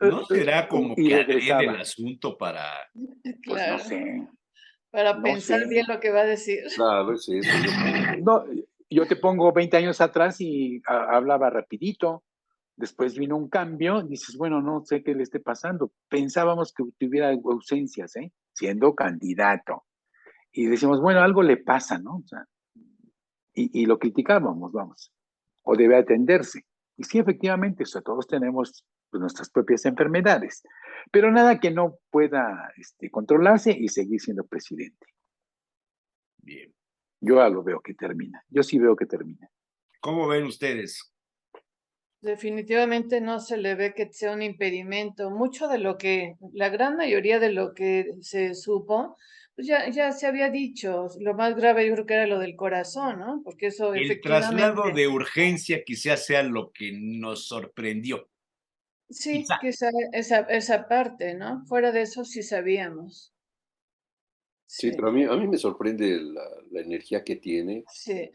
¿No será como que agrede el asunto para...? Pues no sé. Para pensar bien lo que va a decir. Claro, sí. No, yo te pongo 20 años atrás y hablaba rapidito. Después vino un cambio, dices, bueno, no sé qué le esté pasando. Pensábamos que tuviera ausencias, siendo candidato. Y decimos, bueno, algo le pasa, ¿no? O sea, y lo criticábamos, vamos. O debe atenderse. Y sí, efectivamente, o sea, todos tenemos nuestras propias enfermedades, pero nada que no pueda controlarse y seguir siendo presidente. Bien. Yo lo veo que termina. Yo sí veo que termina. ¿Cómo ven ustedes? Definitivamente no se le ve que sea un impedimento. Mucho de lo que, la gran mayoría de lo que se supo, pues ya se había dicho. Lo más grave yo creo que era lo del corazón, ¿no? Porque eso El traslado efectivamente, de urgencia quizás sea lo que nos sorprendió. sí, Quizá. quizá esa parte, ¿no? Fuera de eso sí sabíamos. Sí, Sí, pero a mí me sorprende la energía que tiene, sí,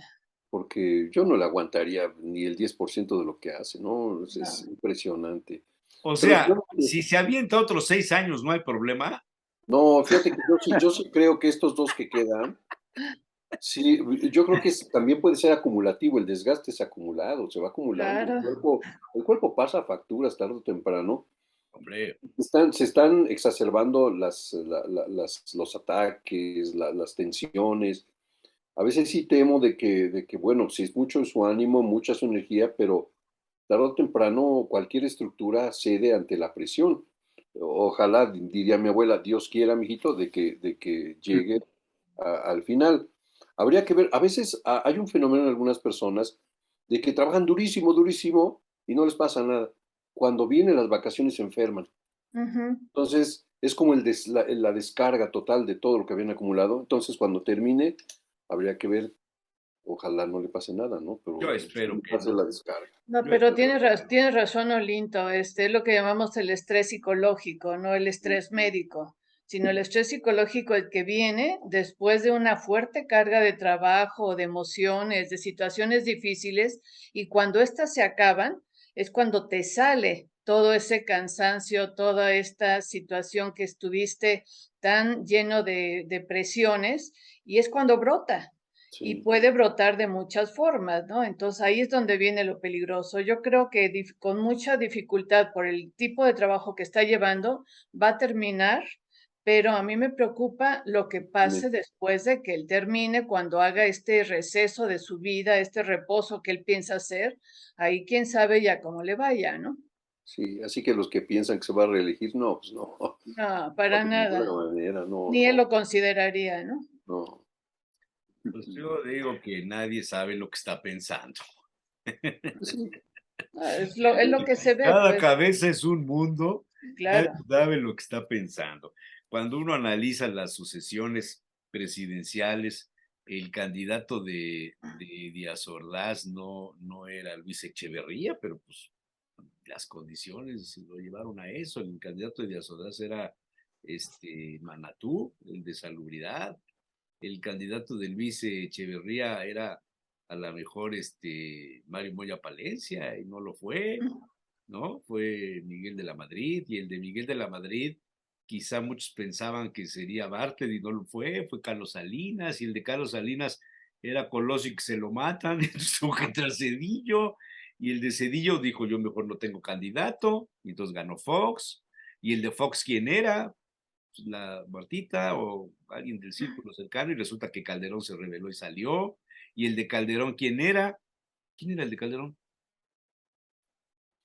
porque yo no le aguantaría ni el 10% de lo que hace, ¿no? Es no. impresionante. O Pero sea, si se avienta otros 6 años, no hay problema. no, fíjate que yo sí creo que estos dos que quedan, sí, yo creo que también puede ser acumulativo, el desgaste es acumulado, se va acumulando. Claro, El cuerpo pasa facturas tarde o temprano. Hombre, Se están exacerbando los ataques, las tensiones. A veces sí temo de que, bueno, si es mucho su ánimo, mucha su energía, pero tarde o temprano cualquier estructura cede ante la presión. Ojalá, diría mi abuela, Dios quiera, mijito, de que llegue al final. Habría que ver, a veces hay un fenómeno en algunas personas de que trabajan durísimo, durísimo y no les pasa nada. Cuando vienen las vacaciones se enferman. ujú. Entonces, es como la descarga total de todo lo que habían acumulado. Entonces, cuando termine, habría que ver, ojalá no le pase nada, ¿no? yo Pero sí espero le que pase no. la descarga. No, Yo pero espero que no. tienes razón, Olinto. Es lo que llamamos el estrés psicológico, no el estrés médico, sino el estrés psicológico el que viene después de una fuerte carga de trabajo, de emociones, de situaciones difíciles, y cuando éstas se acaban, es cuando te sale todo ese cansancio, toda esta situación que estuviste tan lleno de presiones, y es cuando brota y Sí, puede brotar de muchas formas, ¿no? Entonces ahí es donde viene lo peligroso. Yo creo que con mucha dificultad por el tipo de trabajo que está llevando, va a terminar, pero a mí me preocupa lo que pase después de que él termine, cuando haga este receso de su vida, este reposo que él piensa hacer, ahí quién sabe ya cómo le vaya, ¿no? sí, así que los que piensan que se va a reelegir, no, pues no, No, no, para de ninguna nada. manera, no, Ni él no, lo consideraría, ¿no? no. Pues yo digo que nadie sabe lo que está pensando. Pues sí, Ah, es lo que se ve, Cada pues, cabeza es un mundo, nadie claro. sabe lo que está pensando. Cuando uno analiza las sucesiones presidenciales, el candidato de Díaz Ordaz no era Luis Echeverría, pero pues las condiciones lo llevaron a eso. El candidato de Díaz Ordaz era Manatú, el de Salubridad. El candidato de Luis Echeverría era a lo mejor Mario Moya Palencia y no lo fue, ¿no? Fue Miguel de la Madrid, y el de Miguel de la Madrid quizá muchos pensaban que sería Bartlett y no lo fue Carlos Salinas, y el de Carlos Salinas era Colosio y que se lo matan, entonces tuvo que entrar Cedillo, y el de Cedillo dijo yo mejor no tengo candidato, y entonces ganó Fox, y el de Fox ¿quién era? La Martita o alguien del círculo cercano, y resulta que Calderón se rebeló y salió, y el de Calderón ¿quién era? ¿Quién era el de Calderón?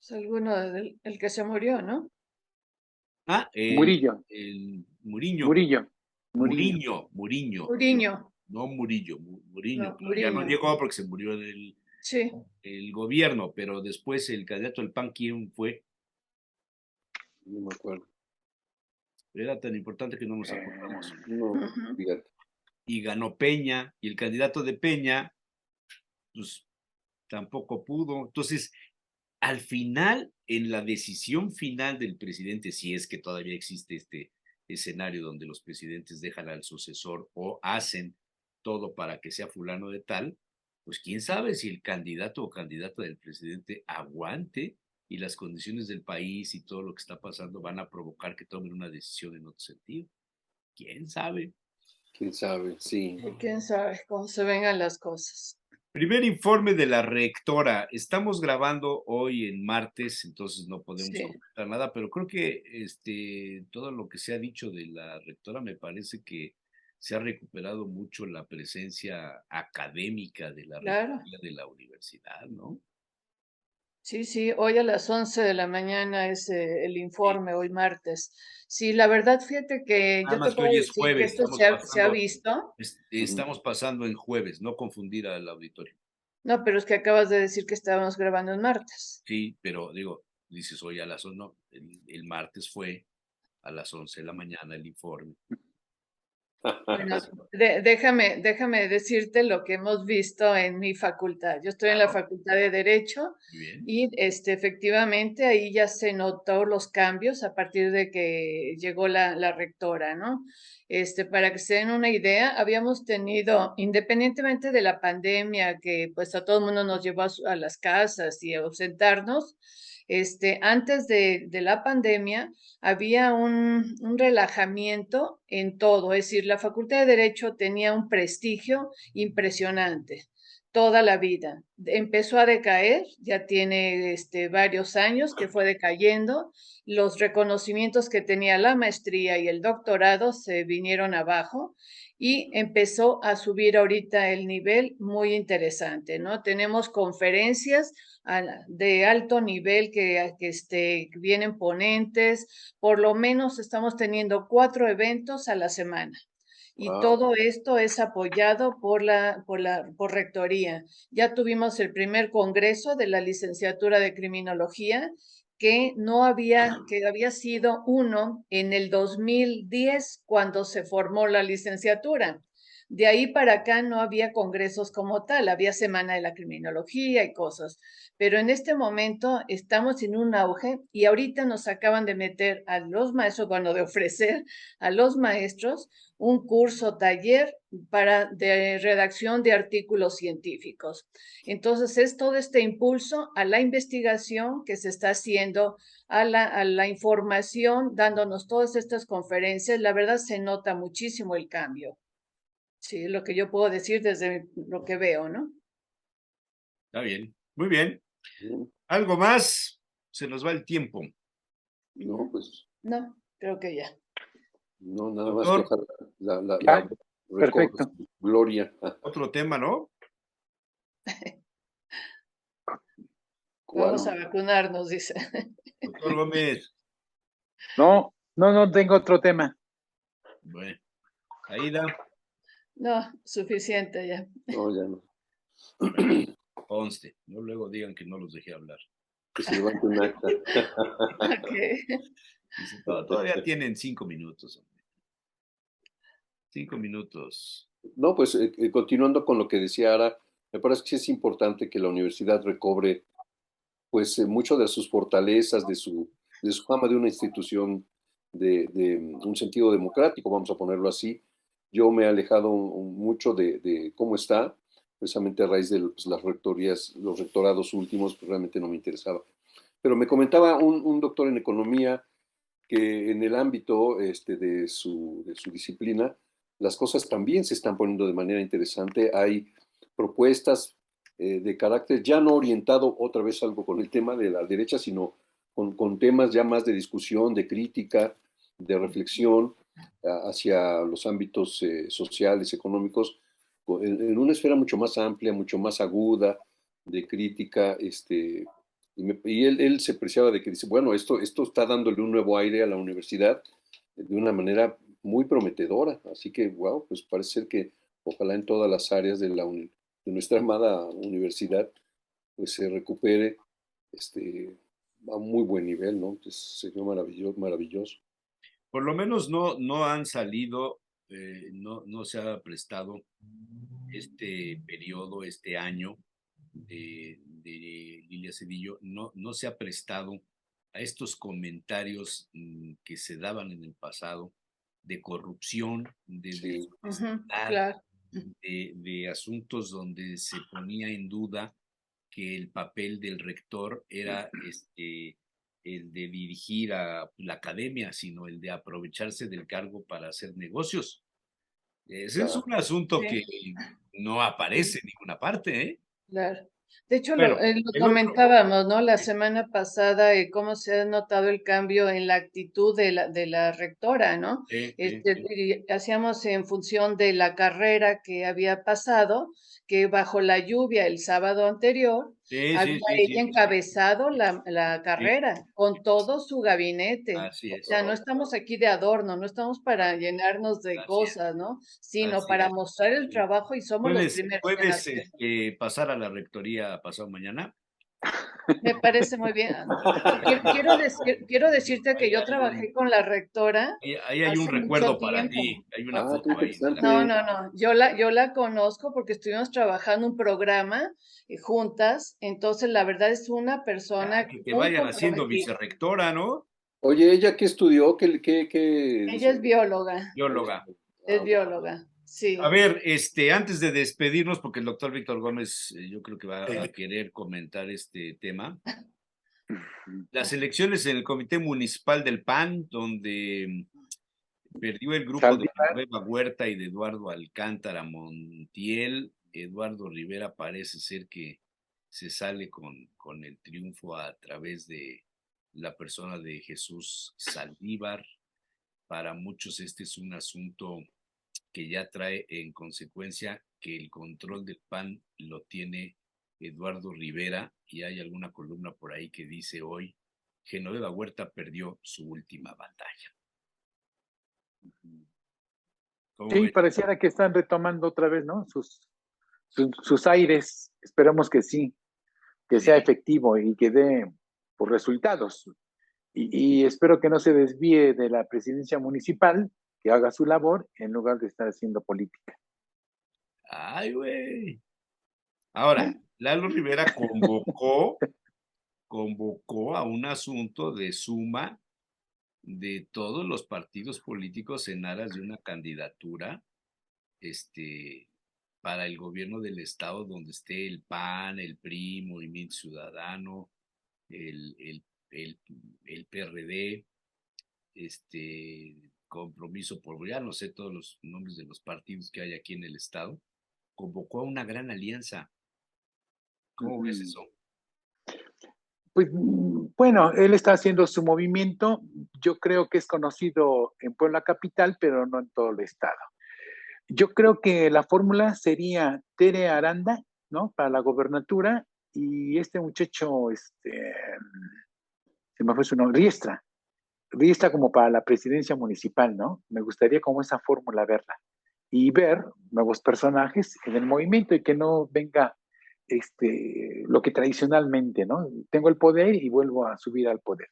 Es alguno el que se murió, ¿no? Ah, Murillo, el Muriño. Murillo, Murillo. Muriño, Muriño, no Murillo, Muriño, no, pero ya no Muriño. llegó porque se murió Sí, el gobierno, pero después el candidato del PAN, ¿quién fue? no me acuerdo. Era tan importante que no nos acordamos. No, ujú. fíjate. Y ganó Peña, y el candidato de Peña, pues tampoco pudo. Entonces, al final, en la decisión final del presidente, si es que todavía existe este escenario donde los presidentes dejan al sucesor o hacen todo para que sea fulano de tal, pues quién sabe si el candidato o candidata del presidente aguante, y las condiciones del país y todo lo que está pasando van a provocar que tomen una decisión en otro sentido. ¿Quién sabe? ¿Quién sabe? Sí. Y quién sabe cómo se vengan las cosas. Primer informe de la rectora. Estamos grabando hoy en martes, entonces no podemos Sí, comentar nada, pero creo que todo lo que se ha dicho de la rectora me parece que se ha recuperado mucho la presencia académica de la claro. rectoría de la universidad, ¿no? Sí, sí, hoy a las 11 de la mañana es el Sí. informe, hoy martes. Sí, la verdad, fíjate que Nada yo te más que puedo hoy es decir que jueves, esto se ha visto. estamos pasando en jueves, no confundir al auditorio. No, pero es que acabas de decir que estábamos grabando el martes. Sí, pero digo, dices hoy a las 11, no, el martes fue a las 11 de la mañana el informe. Bueno, déjame decirte lo que hemos visto en mi facultad. Yo estoy en la Facultad de Derecho Muy bien. y efectivamente ahí ya se notó los cambios a partir de que llegó la rectora, ¿no? Para que se den una idea, habíamos tenido, independientemente de la pandemia, que pues a todo el mundo nos llevó a las casas y a ausentarnos, antes de la pandemia, había un relajamiento en todo, es decir, la Facultad de Derecho tenía un prestigio impresionante toda la vida. Empezó a decaer, ya tiene varios años que fue decayendo, los reconocimientos que tenía la maestría y el doctorado se vinieron abajo y empezó a subir ahorita el nivel muy interesante, ¿no? Tenemos conferencias de alto nivel que vienen ponentes, por lo menos estamos teniendo 4 eventos a la semana. Y Wow. todo esto es apoyado por rectoría. Ya tuvimos el primer congreso de la licenciatura de criminología, que había sido uno en el 2010 cuando se formó la licenciatura. De ahí para acá no había congresos como tal, había Semana de la Criminología y cosas, pero en este momento estamos en un auge y ahorita nos acaban de meter a los maestros, bueno, de ofrecer a los maestros un curso taller de redacción de artículos científicos. Entonces, es todo este impulso a la investigación que se está haciendo, a la información, dándonos todas estas conferencias. La verdad se nota muchísimo el cambio. Sí, lo que yo puedo decir desde lo que veo, ¿no? Está bien, muy bien. ¿Algo más? Se nos va el tiempo. No, pues No, creo que ya. no, nada Doctor. más que la Ya, perfecto. gloria. Otro tema, ¿no? Vamos a ¿Cuál? vacunarnos, dice. Doctor Gómez. No tengo otro tema. Bueno, Aida. No, suficiente ya. No, ya no. Conste, no luego digan que no los dejé hablar. Que se levante un acta. Ok. Dice, todavía tienen 5 minutos. 5 minutos. No, pues continuando con lo que decía Ara, me parece que sí es importante que la universidad recobre pues mucho de sus fortalezas, de su fama de una institución de un sentido democrático, vamos a ponerlo así. Yo me he alejado mucho de cómo está, precisamente a raíz de pues, las rectorías, los rectorados últimos, pues, realmente no me interesaba. Pero me comentaba un doctor en economía que en el ámbito de su disciplina, las cosas también se están poniendo de manera interesante. Hay propuestas de carácter ya no orientado otra vez algo con el tema de la derecha, sino con temas ya más de discusión, de crítica, de reflexión hacia los ámbitos sociales, económicos, en una esfera mucho más amplia, mucho más aguda, de crítica, y él se preciaba de que dice, bueno, esto está dándole un nuevo aire a la universidad de una manera muy prometedora. Así que, wow, pues parece ser que ojalá en todas las áreas de nuestra amada universidad, pues se recupere a muy buen nivel, ¿no? Pues sería maravilloso, maravilloso. Por lo menos no han salido, no se ha prestado este periodo, este año de Lilia Cedillo, no se ha prestado a estos comentarios que se daban en el pasado de corrupción, de Sí. Claro. de asuntos donde se ponía en duda que el papel del rector era el de dirigir a la academia, sino el de aprovecharse del cargo para hacer negocios. Ese es un asunto Sí. que no aparece en ninguna parte, ¿eh? Claro. De hecho, Bueno, lo el otro- comentábamos, ¿no? La semana pasada, cómo se ha notado el cambio en la actitud de la rectora, ¿no? Sí. Y hacíamos en función de la carrera que había pasado, que bajo la lluvia el sábado anterior, Sí, había sí, sí, ella sí. encabezado la Sí, carrera con todo su gabinete. así O es, sea, no estamos aquí de adorno, no estamos para llenarnos de así es, cosas, ¿no? Sino así para es. mostrar el Sí. trabajo y somos los ¿Puedes, primeros en puedes hacerlo. pasar a la rectoría pasado mañana? Me parece muy bien. Quiero decirte que Ahí yo hay trabajé con la rectora ahí hay un hace mucho recuerdo para tiempo. ti. Hay una Qué foto ahí de la... No, interesante. no, no. Yo la conozco porque estuvimos trabajando un programa juntas. Entonces, la verdad es una Ya, persona que te muy vayan haciendo comprometida. vicerrectora, ¿no? Oye, ¿ella qué estudió? ¿Qué Ella es bióloga, Bióloga. es bióloga, A sí. ver, antes de despedirnos, porque el doctor Víctor Gómez, yo creo que va a querer comentar este tema. Las elecciones en el Comité Municipal del PAN, donde perdió el grupo de Saldívar, Genoveva Huerta y de Eduardo Alcántara Montiel. Eduardo Rivera parece ser que se sale con el triunfo a través de la persona de Jesús Saldívar. Para muchos este es un asunto que ya trae en consecuencia que el control del PAN lo tiene Eduardo Rivera, y hay alguna columna por ahí que dice hoy: Genoveva Huerta perdió su última batalla. ¿Cómo sí, ves? pareciera que están retomando otra vez, ¿no? Sus aires. Esperemos que sí, que Sí. sea efectivo y que dé por resultados. Y espero que no se desvíe de la presidencia municipal, que haga su labor en lugar de estar haciendo política. Ay, güey. Ahora, Lalo Rivera convocó a un asunto de suma de todos los partidos políticos en aras de una candidatura para el gobierno del estado, donde esté el PAN, el PRI, Movimiento Ciudadano, el, el, el, el PRD, Compromiso por, ya no sé todos los nombres de los partidos que hay aquí en el estado. Convocó a una gran alianza. ¿Cómo ves eso? Pues bueno, él está haciendo su movimiento. Yo creo que es conocido en Puebla Capital, pero no en todo el estado. Yo creo que la fórmula sería Tere Aranda, ¿no? Para la gobernatura, y este muchacho, se me fue su nombre, Riestra como para la presidencia municipal, ¿no? Me gustaría como esa fórmula verla y ver nuevos personajes en el movimiento y que no venga lo que tradicionalmente, ¿no? Tengo el poder y vuelvo a subir al poder.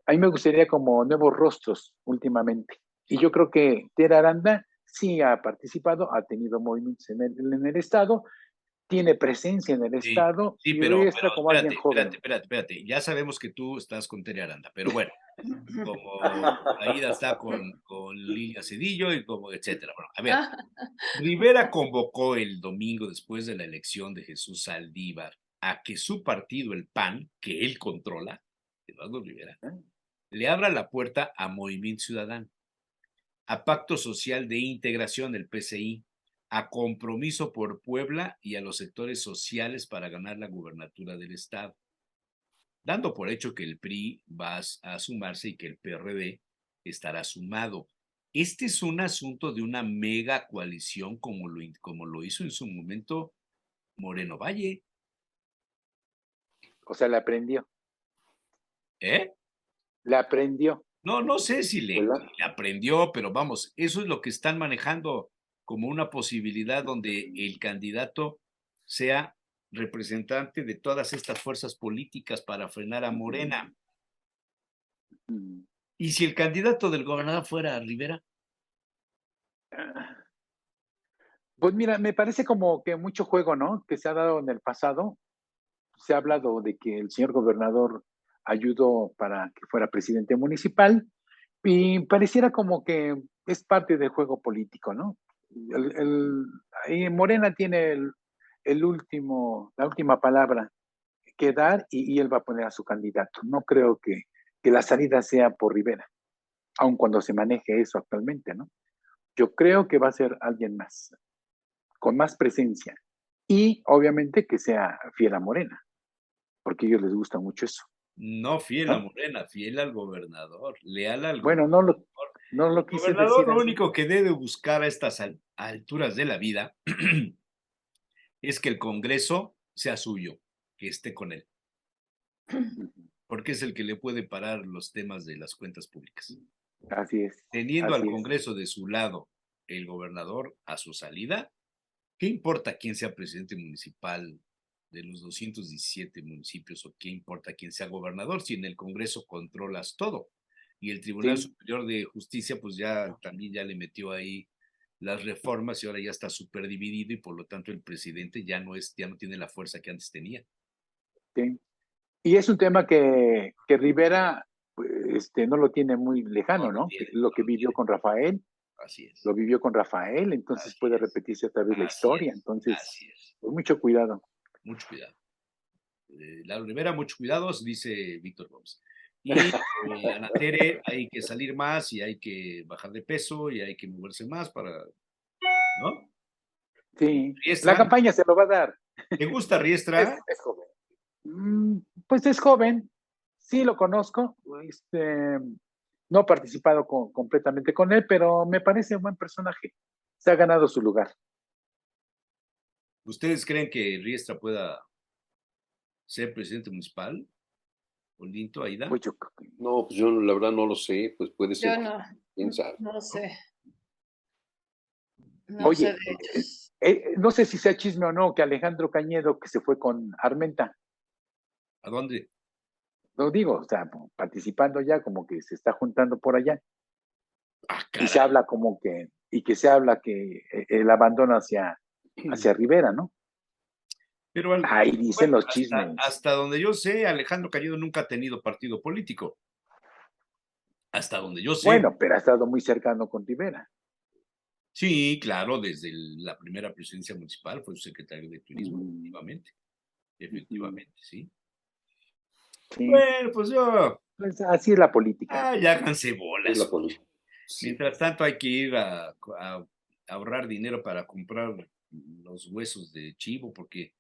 A mí me gustaría como nuevos rostros últimamente. Y yo creo que Tere Aranda sí ha participado, ha tenido movimientos en el Estado, tiene presencia en el Sí, Estado sí, y pero Riestra como alguien joven. espérate. Ya sabemos que tú estás con Tere Aranda, pero bueno, como Aida está con Lilia Cedillo y como etcétera. Bueno, a ver, Rivera convocó el domingo después de la elección de Jesús Saldívar a que su partido, el PAN, que él controla, Eduardo Rivera, le abra la puerta a Movimiento Ciudadano, a Pacto Social de Integración, el PCI, a Compromiso por Puebla y a los sectores sociales para ganar la gubernatura del estado, dando por hecho que el PRI va a sumarse y que el PRD estará sumado. Este es un asunto de una mega coalición como lo hizo en su momento Moreno Valle. O sea, le aprendió. ¿Eh? Le aprendió. No, no sé si le ¿Verdad? aprendió, pero vamos, eso es lo que están manejando como una posibilidad donde el candidato sea representante de todas estas fuerzas políticas para frenar a Morena. ¿Y si el candidato del gobernador fuera Rivera? Pues mira, me parece como que mucho juego, ¿no? Que se ha dado en el pasado. Se ha hablado de que el señor gobernador ayudó para que fuera presidente municipal y pareciera como que es parte del juego político, ¿no? Morena tiene la última palabra que dar y él va a poner a su candidato. No creo que la salida sea por Rivera, aun cuando se maneje eso actualmente, ¿no? Yo creo que va a ser alguien más, con más presencia y obviamente que sea fiel a Morena, porque a ellos les gusta mucho eso. No fiel a ¿No? Morena, fiel al gobernador, leal al Bueno, gobernador. no lo El quise gobernador decir lo así. único que debe buscar a estas alturas de la vida es que el Congreso sea suyo, que esté con él, porque es el que le puede parar los temas de las cuentas públicas. Así es. Teniendo al así es. Congreso de su lado, el gobernador a su salida, ¿qué importa quién sea presidente municipal de los 217 municipios o qué importa quién sea gobernador si en el Congreso controlas todo? Y el Tribunal Sí. Superior de Justicia pues ya también ya le metió ahí las reformas y ahora ya está súper dividido y por lo tanto el presidente ya no tiene la fuerza que antes tenía. Sí. Y es un tema que Rivera no lo tiene muy lejano, ¿no? Lo que vivió con Rafael, Así es. lo vivió con Rafael, entonces Así puede es. repetirse otra vez la Así historia. es. Entonces, Así es. pues mucho cuidado. Mucho cuidado. Lalo Rivera, muchos cuidados, dice Víctor Gómez. Y Ana Tere, hay que salir más y hay que bajar de peso y hay que moverse más para, ¿no? Sí, Riestra, la campaña se lo va a dar. ¿te gusta Riestra? Es joven. Pues es joven, sí lo conozco, no he participado completamente con él, pero me parece un buen personaje. Se ha ganado su lugar. ¿Ustedes creen que Riestra pueda ser presidente municipal? ¿Olinto, Aida? Pues No, pues yo la verdad no lo sé, pues puede ser. Yo no, ¿Quién sabe? no sé. No Oye, sé de ellos. no sé si sea chisme o no que Alejandro Cañedo, que se fue con Armenta, ¿A dónde? lo digo, o sea, participando ya, como que se está juntando por allá. Ah, Y se habla como que, el abandono hacia Rivera, ¿no? Pero ahí dicen bueno, los chismes. hasta donde yo sé, Alejandro Cañedo nunca ha tenido partido político. Hasta donde yo sé. Bueno, pero ha estado muy cercano con Rivera. Sí, claro, desde la primera presidencia municipal fue secretario de Turismo, efectivamente, sí. Sí. Bueno, pues yo. Pues así es la política. Ya háganse bolas. Es la política. Sí. Mientras tanto hay que ir a ahorrar dinero para comprar los huesos de chivo, porque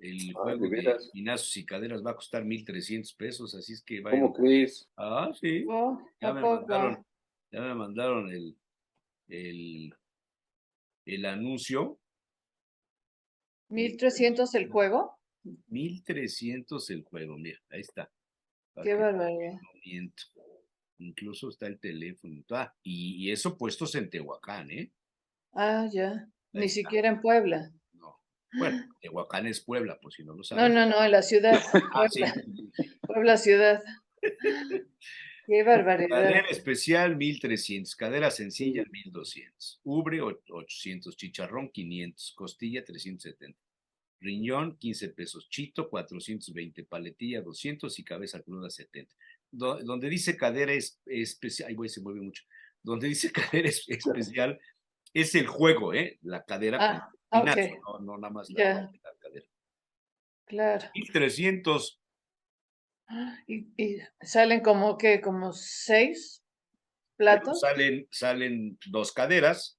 el juego de espinazos y caderas va a costar 1,300 pesos, así es que vayan. ¿Cómo crees? Ah, sí. Oh, Ya ¿a me poco? mandaron el anuncio. 1,300 el juego. 1,300 el juego, mira, ahí está. Qué barbaridad. No miento. Incluso está el teléfono. Y eso puestos en Tehuacán, ¿eh? Ah, ya. Ahí Ni está. siquiera en Puebla. No. Bueno, Tehuacán es Puebla, por si no lo sabes. No, en la ciudad. Ah, sí. Puebla ciudad. Qué barbaridad. Cadera especial 1,300, cadera sencilla 1,200, ubre 800, chicharrón 500, costilla 370, riñón 15 pesos, chito 420, paletilla 200 y cabeza cruda 70. Donde dice cadera especial, ay güey, se mueve mucho. Donde dice cadera especial es el juego, la cadera con espinazo, ok. no nada más Ya. la cadera. Claro. 1,300. Y salen como 6 platos. Salen 2 caderas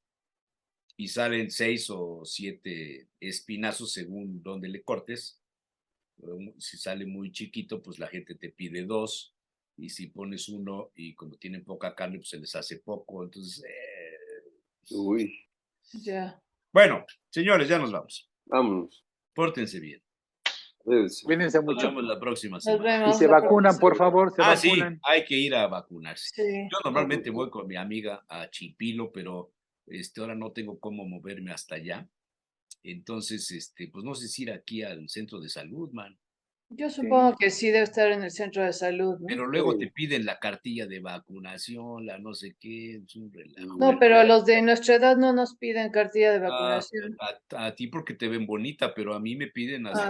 y salen 6 o 7 espinazos según donde le cortes. Si sale muy chiquito, pues la gente te pide 2. Y si pones 1 y como tienen poca carne, pues se les hace poco. Entonces, Uy. Ya. Bueno, señores, ya nos vamos. Vámonos. Pórtense bien. Cuídense Nos mucho. vemos la próxima Nos semana. vemos. Y se la vacunan, próxima. por favor, se Sí, vacunan. hay que ir a vacunarse. Sí. Yo normalmente voy con mi amiga a Chipilo, pero ahora no tengo cómo moverme hasta allá. Entonces, pues no sé si ir aquí al centro de salud, man. Yo supongo que sí debe estar en el centro de salud, ¿no? Pero luego te piden la cartilla de vacunación, la no sé qué, es un relajo. No, pero los de nuestra edad no nos piden cartilla de vacunación. A ti porque te ven bonita, pero a mí me piden así.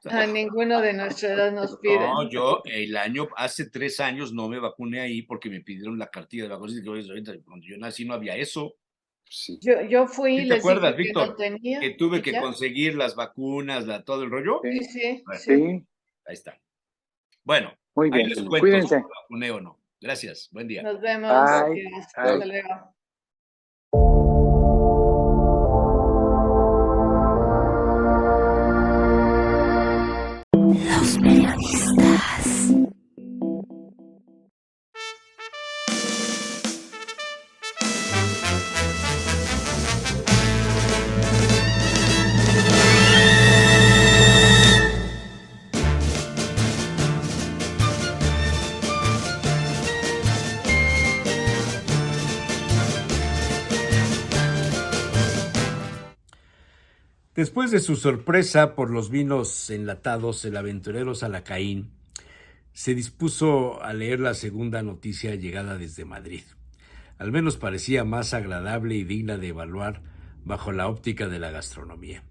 A ninguno de nuestra edad nos piden. No, yo hace 3 años no me vacuné ahí porque me pidieron la cartilla de vacunación. Cuando yo nací no había eso. Sí. Yo fui y ¿Sí te les acuerdas, dije Víctor? que no tenía. Que tuve ¿y que ya? conseguir las vacunas, todo el rollo. Sí. Ahí está. Bueno, Muy ahí bien. les cuento Cuídense. si me vacuné o no. Gracias. Buen día. Nos vemos. Bye. Hasta Bye. luego. Los periodistas. Después de su sorpresa por los vinos enlatados, el aventurero Salacaín se dispuso a leer la segunda noticia llegada desde Madrid. Al menos parecía más agradable y digna de evaluar bajo la óptica de la gastronomía.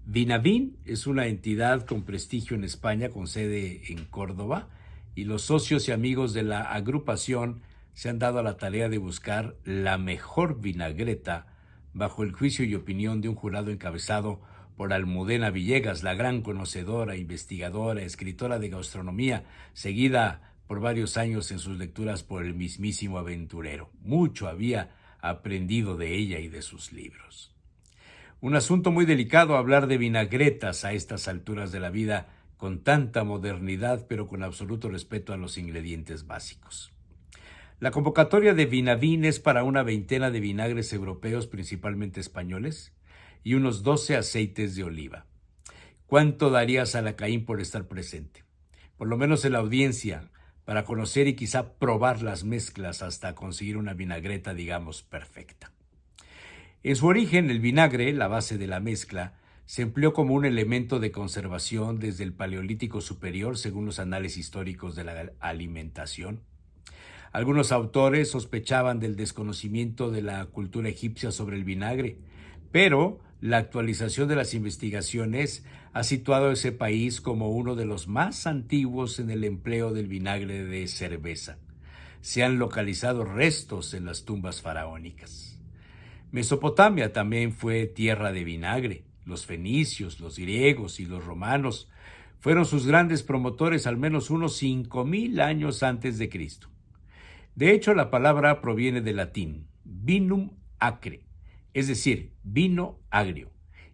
Vinavin es una entidad con prestigio en España con sede en Córdoba y los socios y amigos de la agrupación se han dado a la tarea de buscar la mejor vinagreta bajo el juicio y opinión de un jurado encabezado por Almudena Villegas, la gran conocedora, investigadora, escritora de gastronomía, seguida por varios años en sus lecturas por el mismísimo aventurero. Mucho había aprendido de ella y de sus libros. Un asunto muy delicado hablar de vinagretas a estas alturas de la vida, con tanta modernidad, pero con absoluto respeto a los ingredientes básicos. La convocatoria de Vinavin es para una veintena de vinagres europeos, principalmente españoles, y unos 12 aceites de oliva. ¿Cuánto daría Salacaín por estar presente? Por lo menos en la audiencia, para conocer y quizá probar las mezclas hasta conseguir una vinagreta, digamos, perfecta. En su origen, el vinagre, la base de la mezcla, se empleó como un elemento de conservación desde el Paleolítico Superior, según los anales históricos de la alimentación. Algunos autores sospechaban del desconocimiento de la cultura egipcia sobre el vinagre, pero la actualización de las investigaciones ha situado a ese país como uno de los más antiguos en el empleo del vinagre de cerveza. Se han localizado restos en las tumbas faraónicas. Mesopotamia también fue tierra de vinagre. Los fenicios, los griegos y los romanos fueron sus grandes promotores al menos unos 5,000 años antes de Cristo. De hecho, la palabra proviene del latín vinum acre, es decir, vino agrio,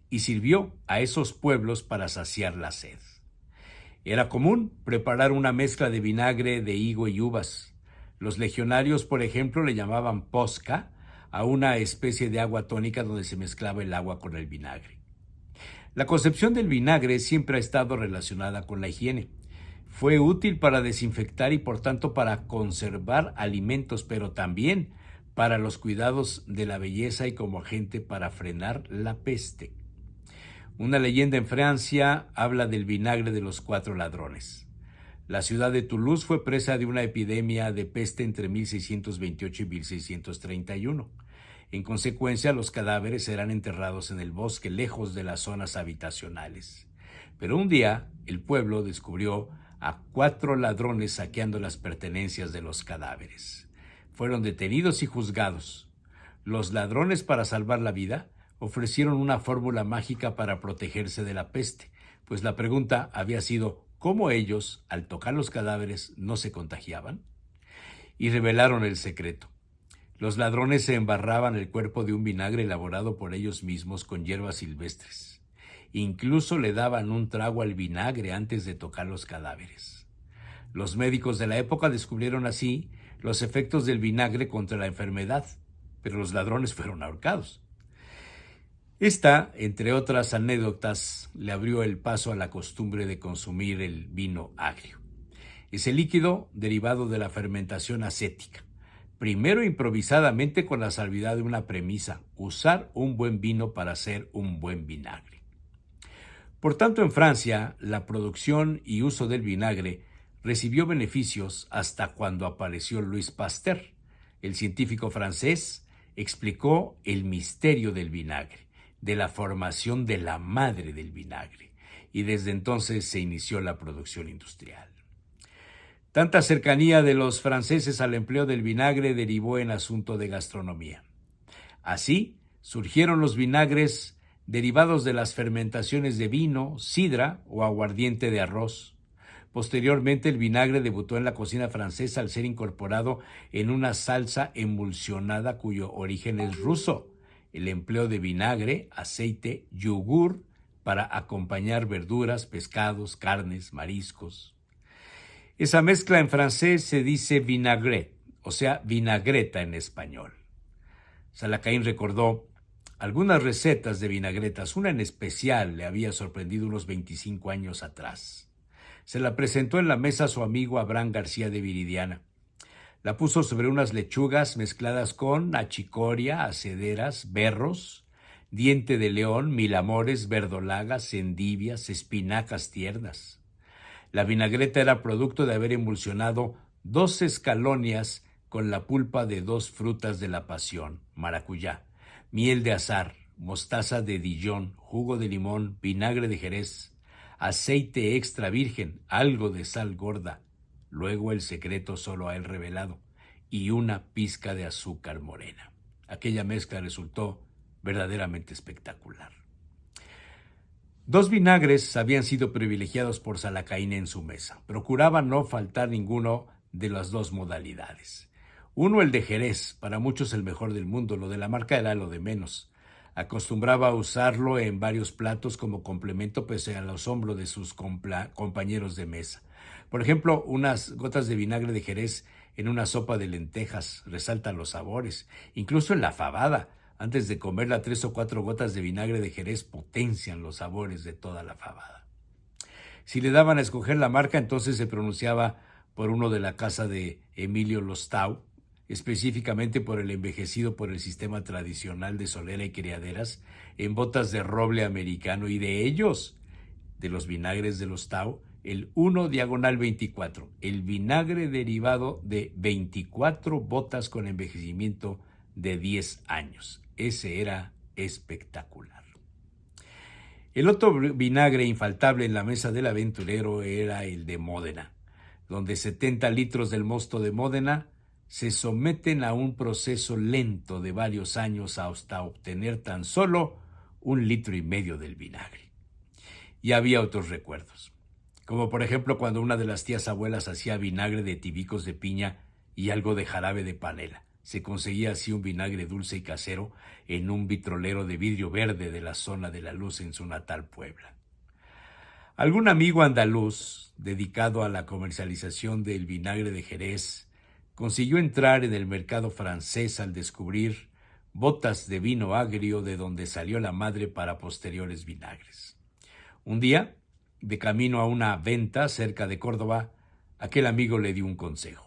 y sirvió a esos pueblos para saciar la sed. Era común preparar una mezcla de vinagre de higo y uvas. Los legionarios, por ejemplo, le llamaban posca a una especie de agua tónica donde se mezclaba el agua con el vinagre. La concepción del vinagre siempre ha estado relacionada con la higiene. Fue útil para desinfectar y por tanto para conservar alimentos, pero también para los cuidados de la belleza y como agente para frenar la peste. Una leyenda en Francia habla del vinagre de los 4 ladrones. La ciudad de Toulouse fue presa de una epidemia de peste entre 1628 y 1631. En consecuencia, los cadáveres eran enterrados en el bosque, lejos de las zonas habitacionales. Pero un día, el pueblo descubrió a 4 ladrones saqueando las pertenencias de los cadáveres. Fueron detenidos y juzgados. Los ladrones, para salvar la vida, ofrecieron una fórmula mágica para protegerse de la peste, pues la pregunta había sido ¿cómo ellos, al tocar los cadáveres, no se contagiaban? Y revelaron el secreto. Los ladrones se embarraban el cuerpo de un vinagre elaborado por ellos mismos con hierbas silvestres. Incluso le daban un trago al vinagre antes de tocar los cadáveres. Los médicos de la época descubrieron así los efectos del vinagre contra la enfermedad, pero los ladrones fueron ahorcados. Esta, entre otras anécdotas, le abrió el paso a la costumbre de consumir el vino agrio. Es el líquido derivado de la fermentación acética, primero improvisadamente con la salvedad de una premisa: usar un buen vino para hacer un buen vinagre. Por tanto, en Francia, la producción y uso del vinagre recibió beneficios hasta cuando apareció Louis Pasteur. El científico francés explicó el misterio del vinagre, de la formación de la madre del vinagre, y desde entonces se inició la producción industrial. Tanta cercanía de los franceses al empleo del vinagre derivó en asunto de gastronomía. Así surgieron los vinagres derivados de las fermentaciones de vino, sidra o aguardiente de arroz. Posteriormente, el vinagre debutó en la cocina francesa al ser incorporado en una salsa emulsionada cuyo origen es ruso. El empleo de vinagre, aceite, yogur para acompañar verduras, pescados, carnes, mariscos. Esa mezcla en francés se dice vinaigrette, o sea, vinagreta en español. Salacaín recordó algunas recetas de vinagretas. Una en especial le había sorprendido unos 25 años atrás. Se la presentó en la mesa a su amigo Abraham García de Viridiana. La puso sobre unas lechugas mezcladas con achicoria, acederas, berros, diente de león, mil amores, verdolagas, endivias, espinacas tiernas. La vinagreta era producto de haber emulsionado 2 escalonias con la pulpa de 2 frutas de la pasión, maracuyá, miel de azahar, mostaza de Dijon, jugo de limón, vinagre de Jerez, aceite extra virgen, algo de sal gorda, luego el secreto solo a él revelado, y una pizca de azúcar morena. Aquella mezcla resultó verdaderamente espectacular. 2 vinagres habían sido privilegiados por Salacaín en su mesa. Procuraba no faltar ninguno de las 2 modalidades. Uno, el de Jerez, para muchos el mejor del mundo, lo de la marca era lo de menos. Acostumbraba a usarlo en varios platos como complemento pese al asombro de sus compañeros de mesa. Por ejemplo, unas gotas de vinagre de Jerez en una sopa de lentejas resaltan los sabores. Incluso en la fabada, antes de comerla, 3 o 4 gotas de vinagre de Jerez potencian los sabores de toda la fabada. Si le daban a escoger la marca, entonces se pronunciaba por uno de la casa de Emilio Lostau, específicamente por el envejecido por el sistema tradicional de solera y criaderas en botas de roble americano, y de ellos, de los vinagres de Lostau, el 1/24, el vinagre derivado de 24 botas con envejecimiento de 10 años. Ese era espectacular. El otro vinagre infaltable en la mesa del aventurero era el de Módena, donde 70 litros del mosto de Módena se someten a un proceso lento de varios años hasta obtener tan solo 1,5 litros del vinagre. Y había otros recuerdos, como por ejemplo cuando una de las tías abuelas hacía vinagre de tibicos de piña y algo de jarabe de panela. Se conseguía así un vinagre dulce y casero en un vitrolero de vidrio verde de la zona de la Luz en su natal Puebla. Algún amigo andaluz, dedicado a la comercialización del vinagre de Jerez, consiguió entrar en el mercado francés al descubrir botas de vino agrio de donde salió la madre para posteriores vinagres. Un día, de camino a una venta cerca de Córdoba, aquel amigo le dio un consejo.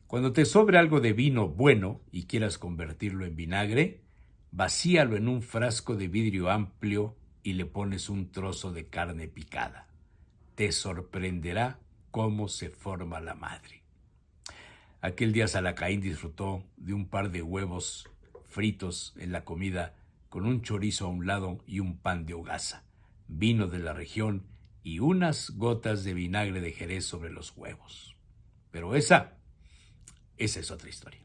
Cuando te sobre algo de vino bueno y quieras convertirlo en vinagre, vacíalo en un frasco de vidrio amplio y le pones un trozo de carne picada. Te sorprenderá cómo se forma la madre. Aquel día Salacaín disfrutó de un par de huevos fritos en la comida con un chorizo a un lado y un pan de hogaza, vino de la región y unas gotas de vinagre de Jerez sobre los huevos. Pero esa es otra historia.